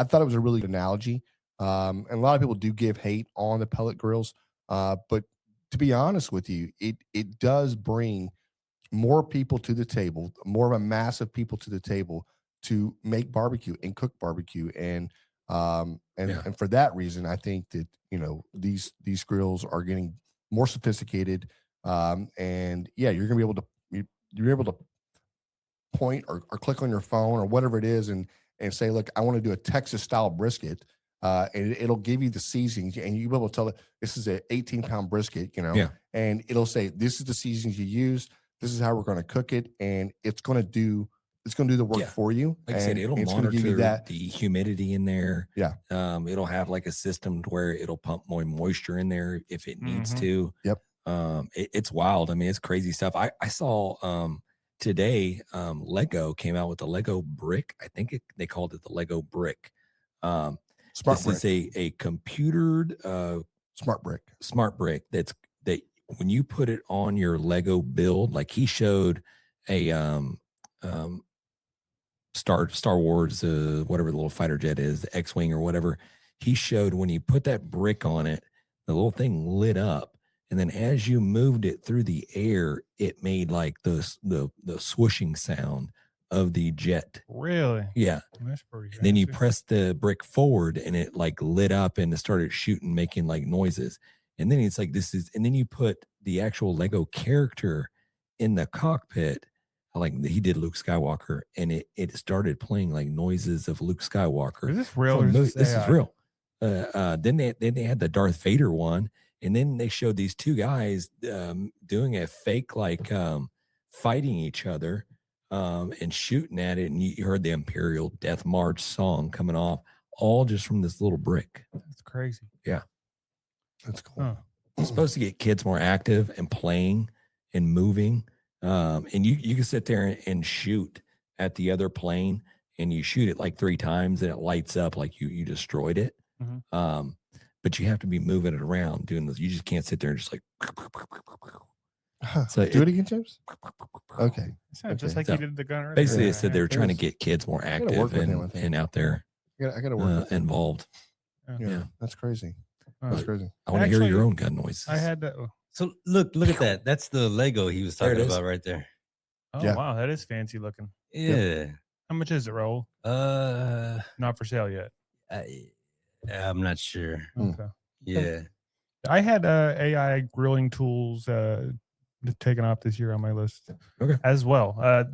Speaker 3: thought it was a really good analogy, and a lot of people do give hate on the pellet grills, but to be honest with you, it does bring more people to the table, more of a mass of people to the table to make barbecue and cook barbecue, and for that reason, I think that these grills are getting more sophisticated, and yeah, you're able to point or click on your phone or whatever it is and say, look, I want to do a Texas style brisket, and it'll give you the seasonings, and you'll be able to tell it this is a 18-pound brisket, and it'll say this is the seasonings you use, this is how we're going to cook it, and it's going to do it's going to do the work
Speaker 1: Yeah.
Speaker 3: for you.
Speaker 1: Like I said, it'll
Speaker 3: it's going to give
Speaker 1: monitor
Speaker 3: you that.
Speaker 1: the humidity in there.
Speaker 3: Yeah.
Speaker 1: It'll have like a system where it'll pump more moisture in there if it needs to.
Speaker 3: Yep.
Speaker 1: It's wild. I mean, it's crazy stuff. I saw today Lego came out with the Lego brick. I think they called it the Lego brick.
Speaker 3: Smart brick.
Speaker 1: Is a computered smart brick that when you put it on your Lego build, like he showed a Star Wars, whatever the little fighter jet is, the X-Wing or whatever. He showed when you put that brick on it, the little thing lit up, and then as you moved it through the air, it made like the swooshing sound of the jet.
Speaker 2: Really?
Speaker 1: Yeah.
Speaker 2: That's pretty.
Speaker 1: And then you press the brick forward, and it like lit up and it started shooting, making like noises. And then it's like and then you put the actual Lego character in the cockpit. Like he did Luke Skywalker, and it started playing like noises of Luke Skywalker.
Speaker 2: Is this real? Or is
Speaker 1: this is real. Then they had the Darth Vader one, and then they showed these two guys doing a fake like fighting each other and shooting at it, and you heard the Imperial Death March song coming off, all just from this little brick.
Speaker 2: That's crazy.
Speaker 1: Yeah,
Speaker 3: that's cool.
Speaker 2: Huh.
Speaker 1: It's supposed to get kids more active and playing and moving. And you can sit there and shoot at the other plane, and you shoot it like 3 times and it lights up like you destroyed it. But you have to be moving it around doing this. You just can't sit there and just like.
Speaker 3: So do it again, James. Okay.
Speaker 2: Just like you did the gun earlier.
Speaker 1: Basically, they said they were trying to get kids more active and out there
Speaker 3: I gotta work
Speaker 1: involved.
Speaker 3: Yeah, that's crazy. That's crazy.
Speaker 1: I want to hear your own gun noises.
Speaker 2: I had that.
Speaker 4: So look at that. That's the Lego he was talking about right there.
Speaker 2: Oh wow, that is fancy looking.
Speaker 4: Yeah.
Speaker 2: Yep. How much is it, Raul? Not for sale yet.
Speaker 4: I'm not sure.
Speaker 2: Okay.
Speaker 4: Yeah.
Speaker 2: I had AI grilling tools taken off this year on my list as well.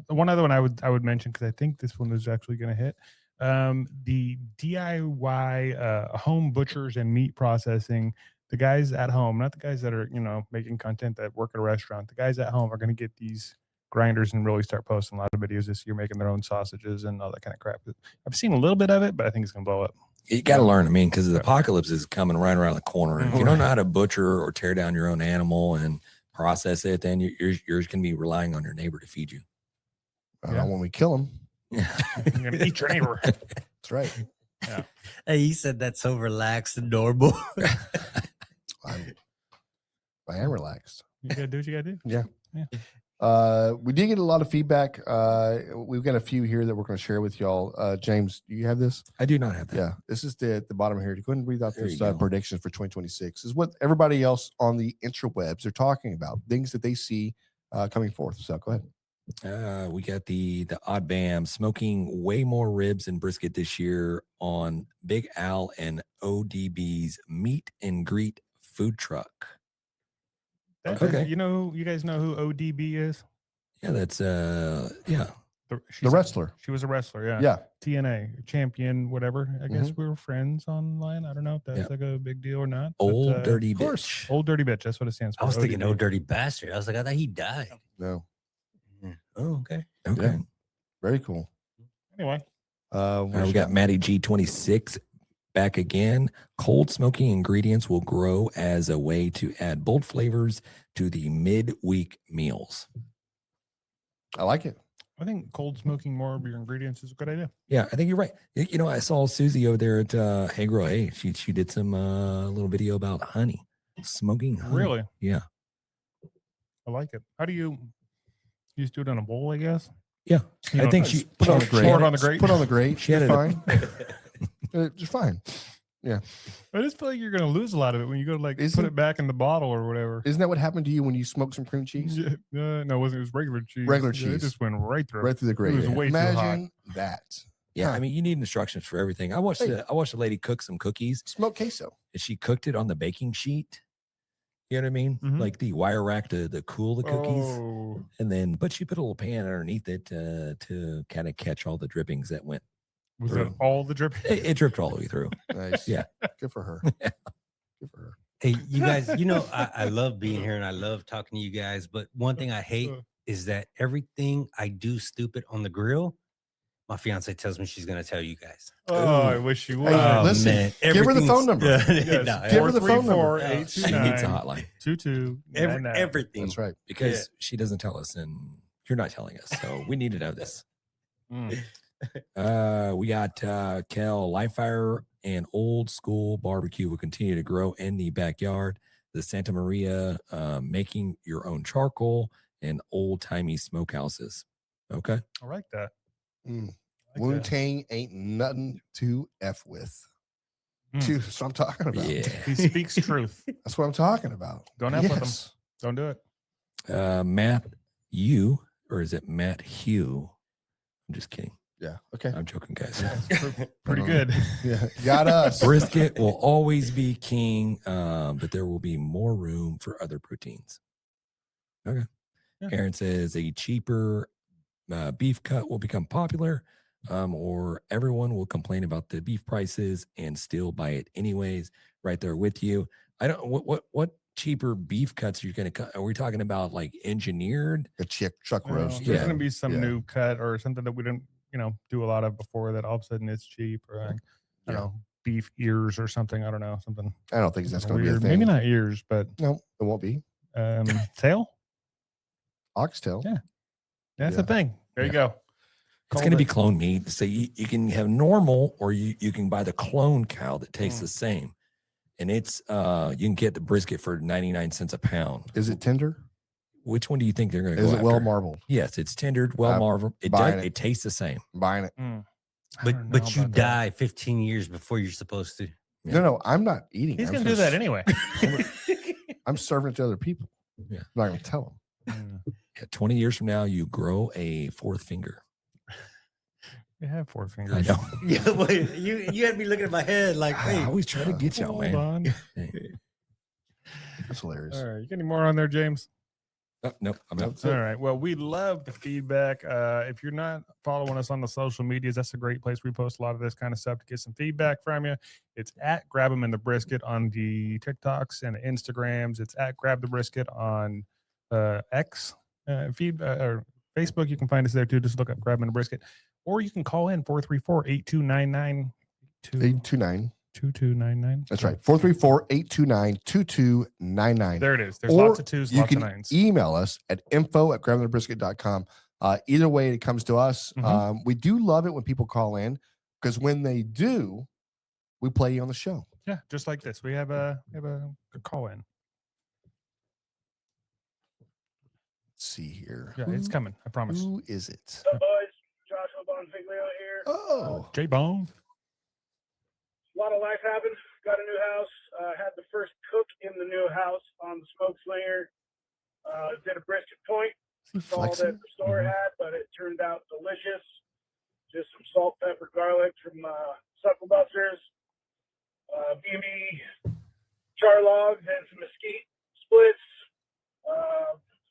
Speaker 2: One other one I would mention, because I think this one is actually going to hit, the DIY home butchers and meat processing. The guys at home, not the guys that are making content that work at a restaurant. The guys at home are going to get these grinders and really start posting a lot of videos this year, making their own sausages and all that kind of crap. I've seen a little bit of it, but I think it's going to blow up.
Speaker 1: You got to learn. I mean, because the apocalypse is coming right around the corner. And if you don't know how to butcher or tear down your own animal and process it, then you're going to be relying on your neighbor to feed you.
Speaker 3: When we kill them,
Speaker 2: you're going to eat your neighbor.
Speaker 3: That's right.
Speaker 2: Yeah.
Speaker 4: Hey, he said that's so relaxed and normal.
Speaker 3: I am relaxed.
Speaker 2: You gotta do what you gotta do.
Speaker 3: Yeah. We did get a lot of feedback. We've got a few here that we're going to share with y'all. James, do you have this?
Speaker 1: I do not have that.
Speaker 3: Yeah, this is the bottom here. Go ahead and read out this predictions for 2026. This is what everybody else on the interwebs are talking about, things that they see coming forth. So go ahead.
Speaker 1: We got the Odd Bam smoking way more ribs and brisket this year on Big Al and ODB's meet and greet food truck.
Speaker 2: Okay. You guys know who ODB is?
Speaker 1: Yeah, that's
Speaker 3: the wrestler.
Speaker 2: She was a wrestler, yeah.
Speaker 3: Yeah.
Speaker 2: TNA champion, whatever. I guess we were friends online. I don't know if that's like a big deal or not.
Speaker 1: Old dirty bitch.
Speaker 2: Old dirty bitch. That's what it stands for.
Speaker 4: I was thinking old dirty bastard. I was like, I thought he died.
Speaker 3: No.
Speaker 4: Oh, okay.
Speaker 3: Yeah. Very cool.
Speaker 2: Anyway.
Speaker 1: We got Maddie G26 back again. Cold smoking ingredients will grow as a way to add bold flavors to the midweek meals.
Speaker 3: I like it.
Speaker 2: I think cold smoking more of your ingredients is a good idea.
Speaker 1: Yeah, I think you're right. I saw Susie over there at Hey Girl Hey. She did some little video about honey, smoking honey.
Speaker 2: Really?
Speaker 1: Yeah.
Speaker 2: I like it. How do you just do it in a bowl, I guess?
Speaker 1: Yeah. I think she
Speaker 3: put on the grate.
Speaker 2: Pour it on the grate.
Speaker 3: Put on the grate.
Speaker 1: She had it
Speaker 3: fine. Just fine. Yeah.
Speaker 2: I just feel like you're going to lose a lot of it when you go to put it back in the bottle or whatever.
Speaker 3: Isn't that what happened to you when you smoked some cream cheese?
Speaker 2: No, it wasn't. It was regular cheese.
Speaker 3: Regular cheese.
Speaker 2: It just went right through.
Speaker 3: Right through the grate.
Speaker 2: It was way too hot.
Speaker 3: Imagine that.
Speaker 1: Yeah, I mean, you need instructions for everything. I watched a lady cook some cookies.
Speaker 3: Smoked queso.
Speaker 1: And she cooked it on the baking sheet. You know what I mean?
Speaker 2: Mm-hmm.
Speaker 1: Like the wire rack to cool the cookies.
Speaker 2: Oh.
Speaker 1: And but she put a little pan underneath it to kind of catch all the drippings that went.
Speaker 2: Was it all the dripping?
Speaker 1: It dripped all the way through.
Speaker 3: Nice.
Speaker 1: Yeah.
Speaker 3: Good for her.
Speaker 1: Yeah.
Speaker 3: Good for her.
Speaker 4: Hey, you guys, I love being here and I love talking to you guys. But one thing I hate is that everything I do stupid on the grill, my fiance tells me she's gonna tell you guys.
Speaker 2: Oh, I wish you would.
Speaker 3: Hey, listen,
Speaker 4: man,
Speaker 3: give her the phone
Speaker 4: everything's-
Speaker 3: number.
Speaker 2: Yes,
Speaker 4: No,
Speaker 3: give her the phone number.
Speaker 2: 434
Speaker 1: She needs a hotline
Speaker 2: 2299.
Speaker 4: everything.
Speaker 3: That's right.
Speaker 1: because she doesn't tell us, and you're not telling us. So we need to know this. We got Kell, live fire and old school barbecue will continue to grow in the backyard. The Santa Maria, making your own charcoal and old timey smokehouses. Okay.
Speaker 2: I like that.
Speaker 3: Mm.
Speaker 2: I like
Speaker 3: Wu
Speaker 2: that.
Speaker 3: Tang ain't nothing to F with.
Speaker 2: Mm.
Speaker 3: Dude, that's what I'm talking about.
Speaker 1: Yeah.
Speaker 2: He speaks truth.
Speaker 3: That's what I'm talking about.
Speaker 2: Don't F with him.
Speaker 3: Yes.
Speaker 2: Don't do it.
Speaker 1: Matt Hugh, or is it Matt Hugh? I'm just kidding.
Speaker 3: Yeah. Okay.
Speaker 1: I'm joking, guys.
Speaker 2: Pretty good.
Speaker 3: Yeah. Got us.
Speaker 1: Brisket will always be king, but there will be more room for other proteins. Okay.
Speaker 2: Yeah.
Speaker 1: Aaron says a cheaper beef cut will become popular, or everyone will complain about the beef prices and still buy it anyways. Right there with you. I don't. What cheaper beef cuts are you going to cut? Are we talking about like engineered?
Speaker 3: A chuck
Speaker 2: Well,
Speaker 3: roast.
Speaker 2: there's
Speaker 1: Yeah.
Speaker 2: going to be some
Speaker 3: Yeah.
Speaker 2: new cut or something that we didn't, do a lot of before that all of a sudden it's cheap or like, I don't know, beef ears or something. I don't know, something
Speaker 3: I don't think that's
Speaker 2: something
Speaker 3: going to be a
Speaker 2: weird.
Speaker 3: thing.
Speaker 2: Maybe not ears, but
Speaker 3: No, it won't be.
Speaker 2: tail.
Speaker 3: Oxtail.
Speaker 2: Yeah. That's
Speaker 3: Yeah.
Speaker 2: the thing. There you
Speaker 1: Yeah.
Speaker 2: go.
Speaker 1: It's going to be clone meat. So you can have normal, or you can buy the clone cow that tastes the same. And it's you can get the brisket for 99 cents a pound.
Speaker 3: Is it tender?
Speaker 1: Which one do you think they're going to go
Speaker 3: Is it
Speaker 1: after?
Speaker 3: well marbled?
Speaker 1: Yes, it's tendered, well marbled. It
Speaker 3: buying
Speaker 1: does. It tastes the same.
Speaker 3: I'm buying it.
Speaker 2: I don't
Speaker 4: But
Speaker 2: know
Speaker 4: you
Speaker 2: about that.
Speaker 4: die 15 years before you're supposed to.
Speaker 1: Yeah.
Speaker 3: No, I'm not eating.
Speaker 2: He's
Speaker 3: I'm
Speaker 2: going to do
Speaker 3: just-
Speaker 2: that anyway.
Speaker 3: I'm serving it to other people.
Speaker 1: Yeah.
Speaker 3: I'm not going to tell them.
Speaker 1: Yeah, 20 years from now, you grow a fourth finger.
Speaker 2: You have 4 fingers.
Speaker 1: I know.
Speaker 4: Yeah, wait, you had me looking at my head like,
Speaker 1: I always try to get y'all,
Speaker 2: Hold
Speaker 1: man.
Speaker 2: on.
Speaker 1: Hey.
Speaker 3: That's hilarious.
Speaker 2: All right. You got any more on there, James?
Speaker 1: Oh, nope, I'm out.
Speaker 3: That's it.
Speaker 2: All right. Well, we love the feedback. If you're not following us on the social medias, that's a great place. We post a lot of this kind of stuff to get some feedback from you. It's at Grab 'em in the Brisket on the TikToks and the Instagrams. It's at Grab the Brisket on X feed or Facebook. You can find us there too. Just look up Grab 'em in the Brisket, or you can call in 434-8299.
Speaker 3: 829.
Speaker 2: 2299.
Speaker 3: That's right. 434-829-2299.
Speaker 2: There it is. There's
Speaker 3: Or
Speaker 2: lots of twos,
Speaker 3: You
Speaker 2: lots of
Speaker 3: can
Speaker 2: nines.
Speaker 3: email us at info@grabandthebrisket.com. Either way it comes to us.
Speaker 2: Mhm.
Speaker 3: We do love it when people call in, because when they do, we play you on the show.
Speaker 2: Yeah, just like this. We have a call in.
Speaker 3: Let's see here.
Speaker 2: Yeah, it's coming. I promise.
Speaker 3: Who is it?
Speaker 5: What's up, boys? Joshua Bonfiglio here.
Speaker 3: Oh,
Speaker 2: J Bone.
Speaker 5: A lot of life happened. Got a new house. Had the first cook in the new house on the smoke slinger. Did a brisket point.
Speaker 3: is he
Speaker 5: That's all that
Speaker 3: flexing?
Speaker 5: the store had, but it turned out delicious. Just some salt, pepper, garlic from SUCKLEBUSTERS. B&B char logs and some mesquite splits.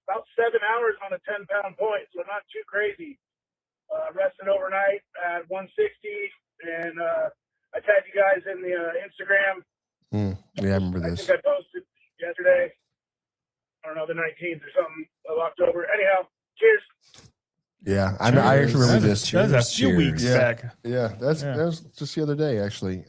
Speaker 5: About 7 hours on a 10-pound point, so not too crazy. Rested overnight at 160, and I tagged you guys in the Instagram.
Speaker 3: Yeah, I remember
Speaker 5: I
Speaker 3: this.
Speaker 5: think I posted yesterday. I don't know, the 19th or something of October. Anyhow, cheers.
Speaker 3: Yeah, I actually remember this.
Speaker 2: That was a
Speaker 1: Cheers,
Speaker 2: few weeks
Speaker 3: cheers.
Speaker 2: back.
Speaker 3: Yeah, that
Speaker 2: Yeah.
Speaker 3: was just the other day, actually.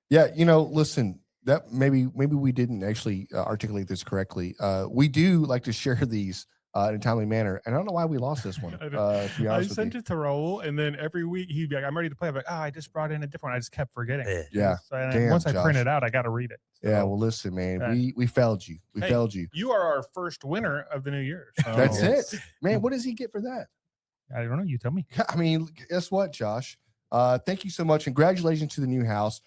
Speaker 3: Yeah, listen, that maybe we didn't actually articulate this correctly. We do like to share these in a timely manner, and I don't know why we lost this one.
Speaker 2: I
Speaker 3: To be
Speaker 2: I
Speaker 3: honest with
Speaker 2: sent
Speaker 3: you.
Speaker 2: it to Raul, and then every week he'd be like, "I'm ready to play." I'm like, "I just brought in a different one." I just kept forgetting.
Speaker 3: Yeah,
Speaker 2: So, and
Speaker 3: damn,
Speaker 2: once I print
Speaker 3: Josh.
Speaker 2: it out, I got to read it.
Speaker 3: Yeah,
Speaker 2: So,
Speaker 3: well, listen, man,
Speaker 2: Yeah.
Speaker 3: we failed you. We
Speaker 2: Hey.
Speaker 3: failed you.
Speaker 2: you are our first winner of the new year. So
Speaker 3: That's it, man. What does he get for that?
Speaker 2: I don't know. You tell me.
Speaker 3: I mean, guess what, Josh? Thank you so much. Congratulations to the new house.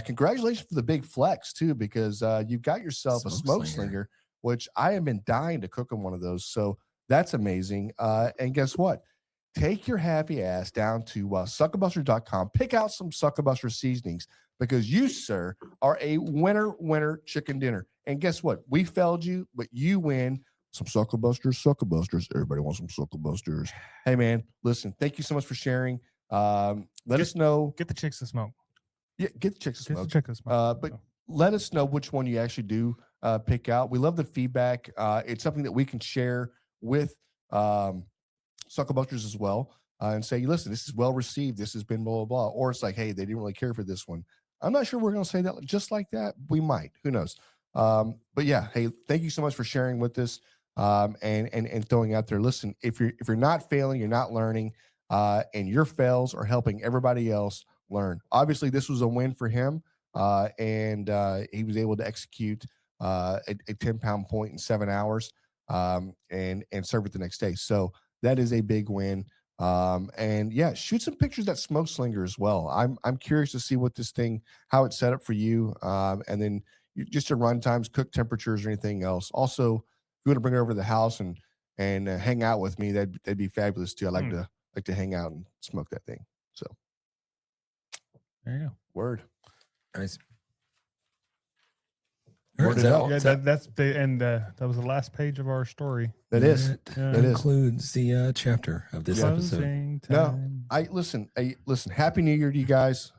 Speaker 3: Congratulations for the big flex too, because you've got yourself a
Speaker 1: Smoke
Speaker 3: smoke
Speaker 1: slinger.
Speaker 3: slinger, which I have been dying to cook on one of those. So that's amazing. And guess what? Take your happy ass down to SUCKLEBUSTERS.com. Pick out some SUCKLEBUSTER seasonings, because you, sir, are a winner chicken dinner. And guess what? We failed you, but you win some SUCKLEBUSTERS. Everybody wants some SUCKLEBUSTERS. Hey, man, listen, thank you so much for sharing. Let us know.
Speaker 2: Get the chicks to smoke.
Speaker 3: Yeah, get the chicks to
Speaker 2: Get the
Speaker 3: smoke.
Speaker 2: chicks to smoke.
Speaker 3: But let us know which one you actually do pick out. We love the feedback. It's something that we can share with SUCKLEBUSTERS as well, and say, listen, this is well received. This has been blah, blah, blah. Or it's like, hey, they didn't really care for this one. I'm not sure we're going to say that just like that. We might. Who knows? But yeah, hey, thank you so much for sharing with us and throwing out there. Listen, if you're not failing, you're not learning, and your fails are helping everybody else learn. Obviously, this was a win for him, and he was able to execute a 10-pound point in 7 hours and serve it the next day. So that is a big win. And yeah, shoot some pictures of that smoke slinger as well. I'm curious to see what this thing, how it's set up for you. And then just your run times, cook temperatures, or anything else. Also, if you want to bring it over to the house and hang out with me, that'd be fabulous too. I like to hang out and smoke that thing. So
Speaker 2: there you go.
Speaker 3: Word.
Speaker 1: Nice.
Speaker 3: Word it out.
Speaker 2: Yeah, that's the and that was the last page of our story.
Speaker 3: That is.
Speaker 1: That
Speaker 3: It is.
Speaker 1: includes the chapter of this episode.
Speaker 2: Closing
Speaker 3: No,
Speaker 2: time.
Speaker 3: listen. Happy New Year to you guys.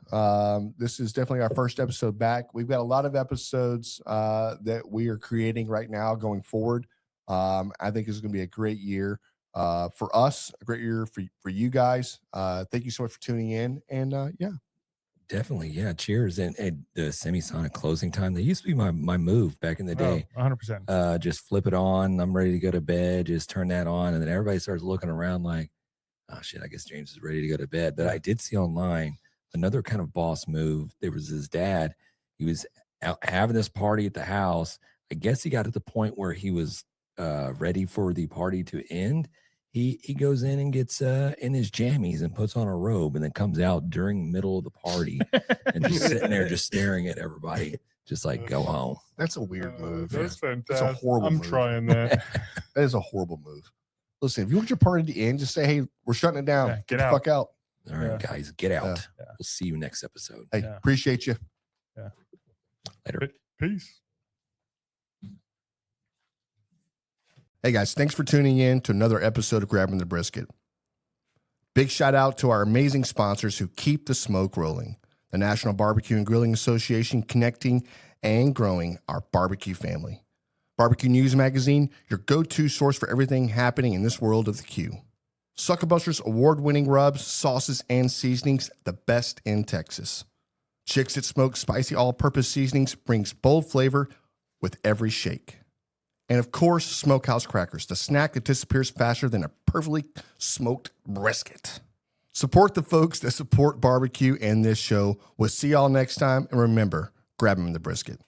Speaker 3: This is definitely our first episode back. We've got a lot of episodes that we are creating right now going forward. I think it's going to be a great year for us, a great year for you guys. Thank you so much for tuning in. And yeah.
Speaker 1: Definitely, yeah. Cheers. And the semisonic closing time. That used to be my move back in the day.
Speaker 2: 100%.
Speaker 1: Just flip it on. I'm ready to go to bed. Just turn that on. And then everybody starts looking around like, oh shit, I guess James is ready to go to bed. But I did see online another kind of boss move. There was his dad. He was out having this party at the house. I guess he got to the point where he was ready for the party to end. He goes in and gets in his jammies and puts on a robe and then comes out during the middle of the party and just sitting there just staring at everybody, just like go home.
Speaker 3: That's a weird move.
Speaker 2: That's fantastic.
Speaker 3: That's a horrible
Speaker 2: I'm
Speaker 3: move.
Speaker 2: trying that.
Speaker 3: That is a horrible move. Listen, if you want your party to end, just say, hey, we're shutting it down.
Speaker 2: Yeah,
Speaker 3: get the fuck out.
Speaker 1: All right,
Speaker 2: Yeah.
Speaker 1: guys, get out.
Speaker 3: Yeah.
Speaker 1: We'll see you next episode.
Speaker 3: Hey,
Speaker 2: Yeah.
Speaker 3: appreciate you.
Speaker 1: Later.
Speaker 2: Peace.
Speaker 3: Hey guys, thanks for tuning in to another episode of Grabbing the Brisket. Big shout out to our amazing sponsors who keep the smoke rolling. The National Barbecue and Grilling Association, connecting and growing our barbecue family. Barbecue News Magazine, your go-to source for everything happening in this world of the Q. SUCKLEBUSTERS award-winning rubs, sauces, and seasonings, the best in Texas. Chicks That Smoke Spicy All-Purpose Seasonings brings bold flavor with every shake. And of course, Smokehouse Crackers, the snack that disappears faster than a perfectly smoked brisket. Support the folks that support barbecue and this show. We'll see y'all next time. And remember, grab them in the brisket.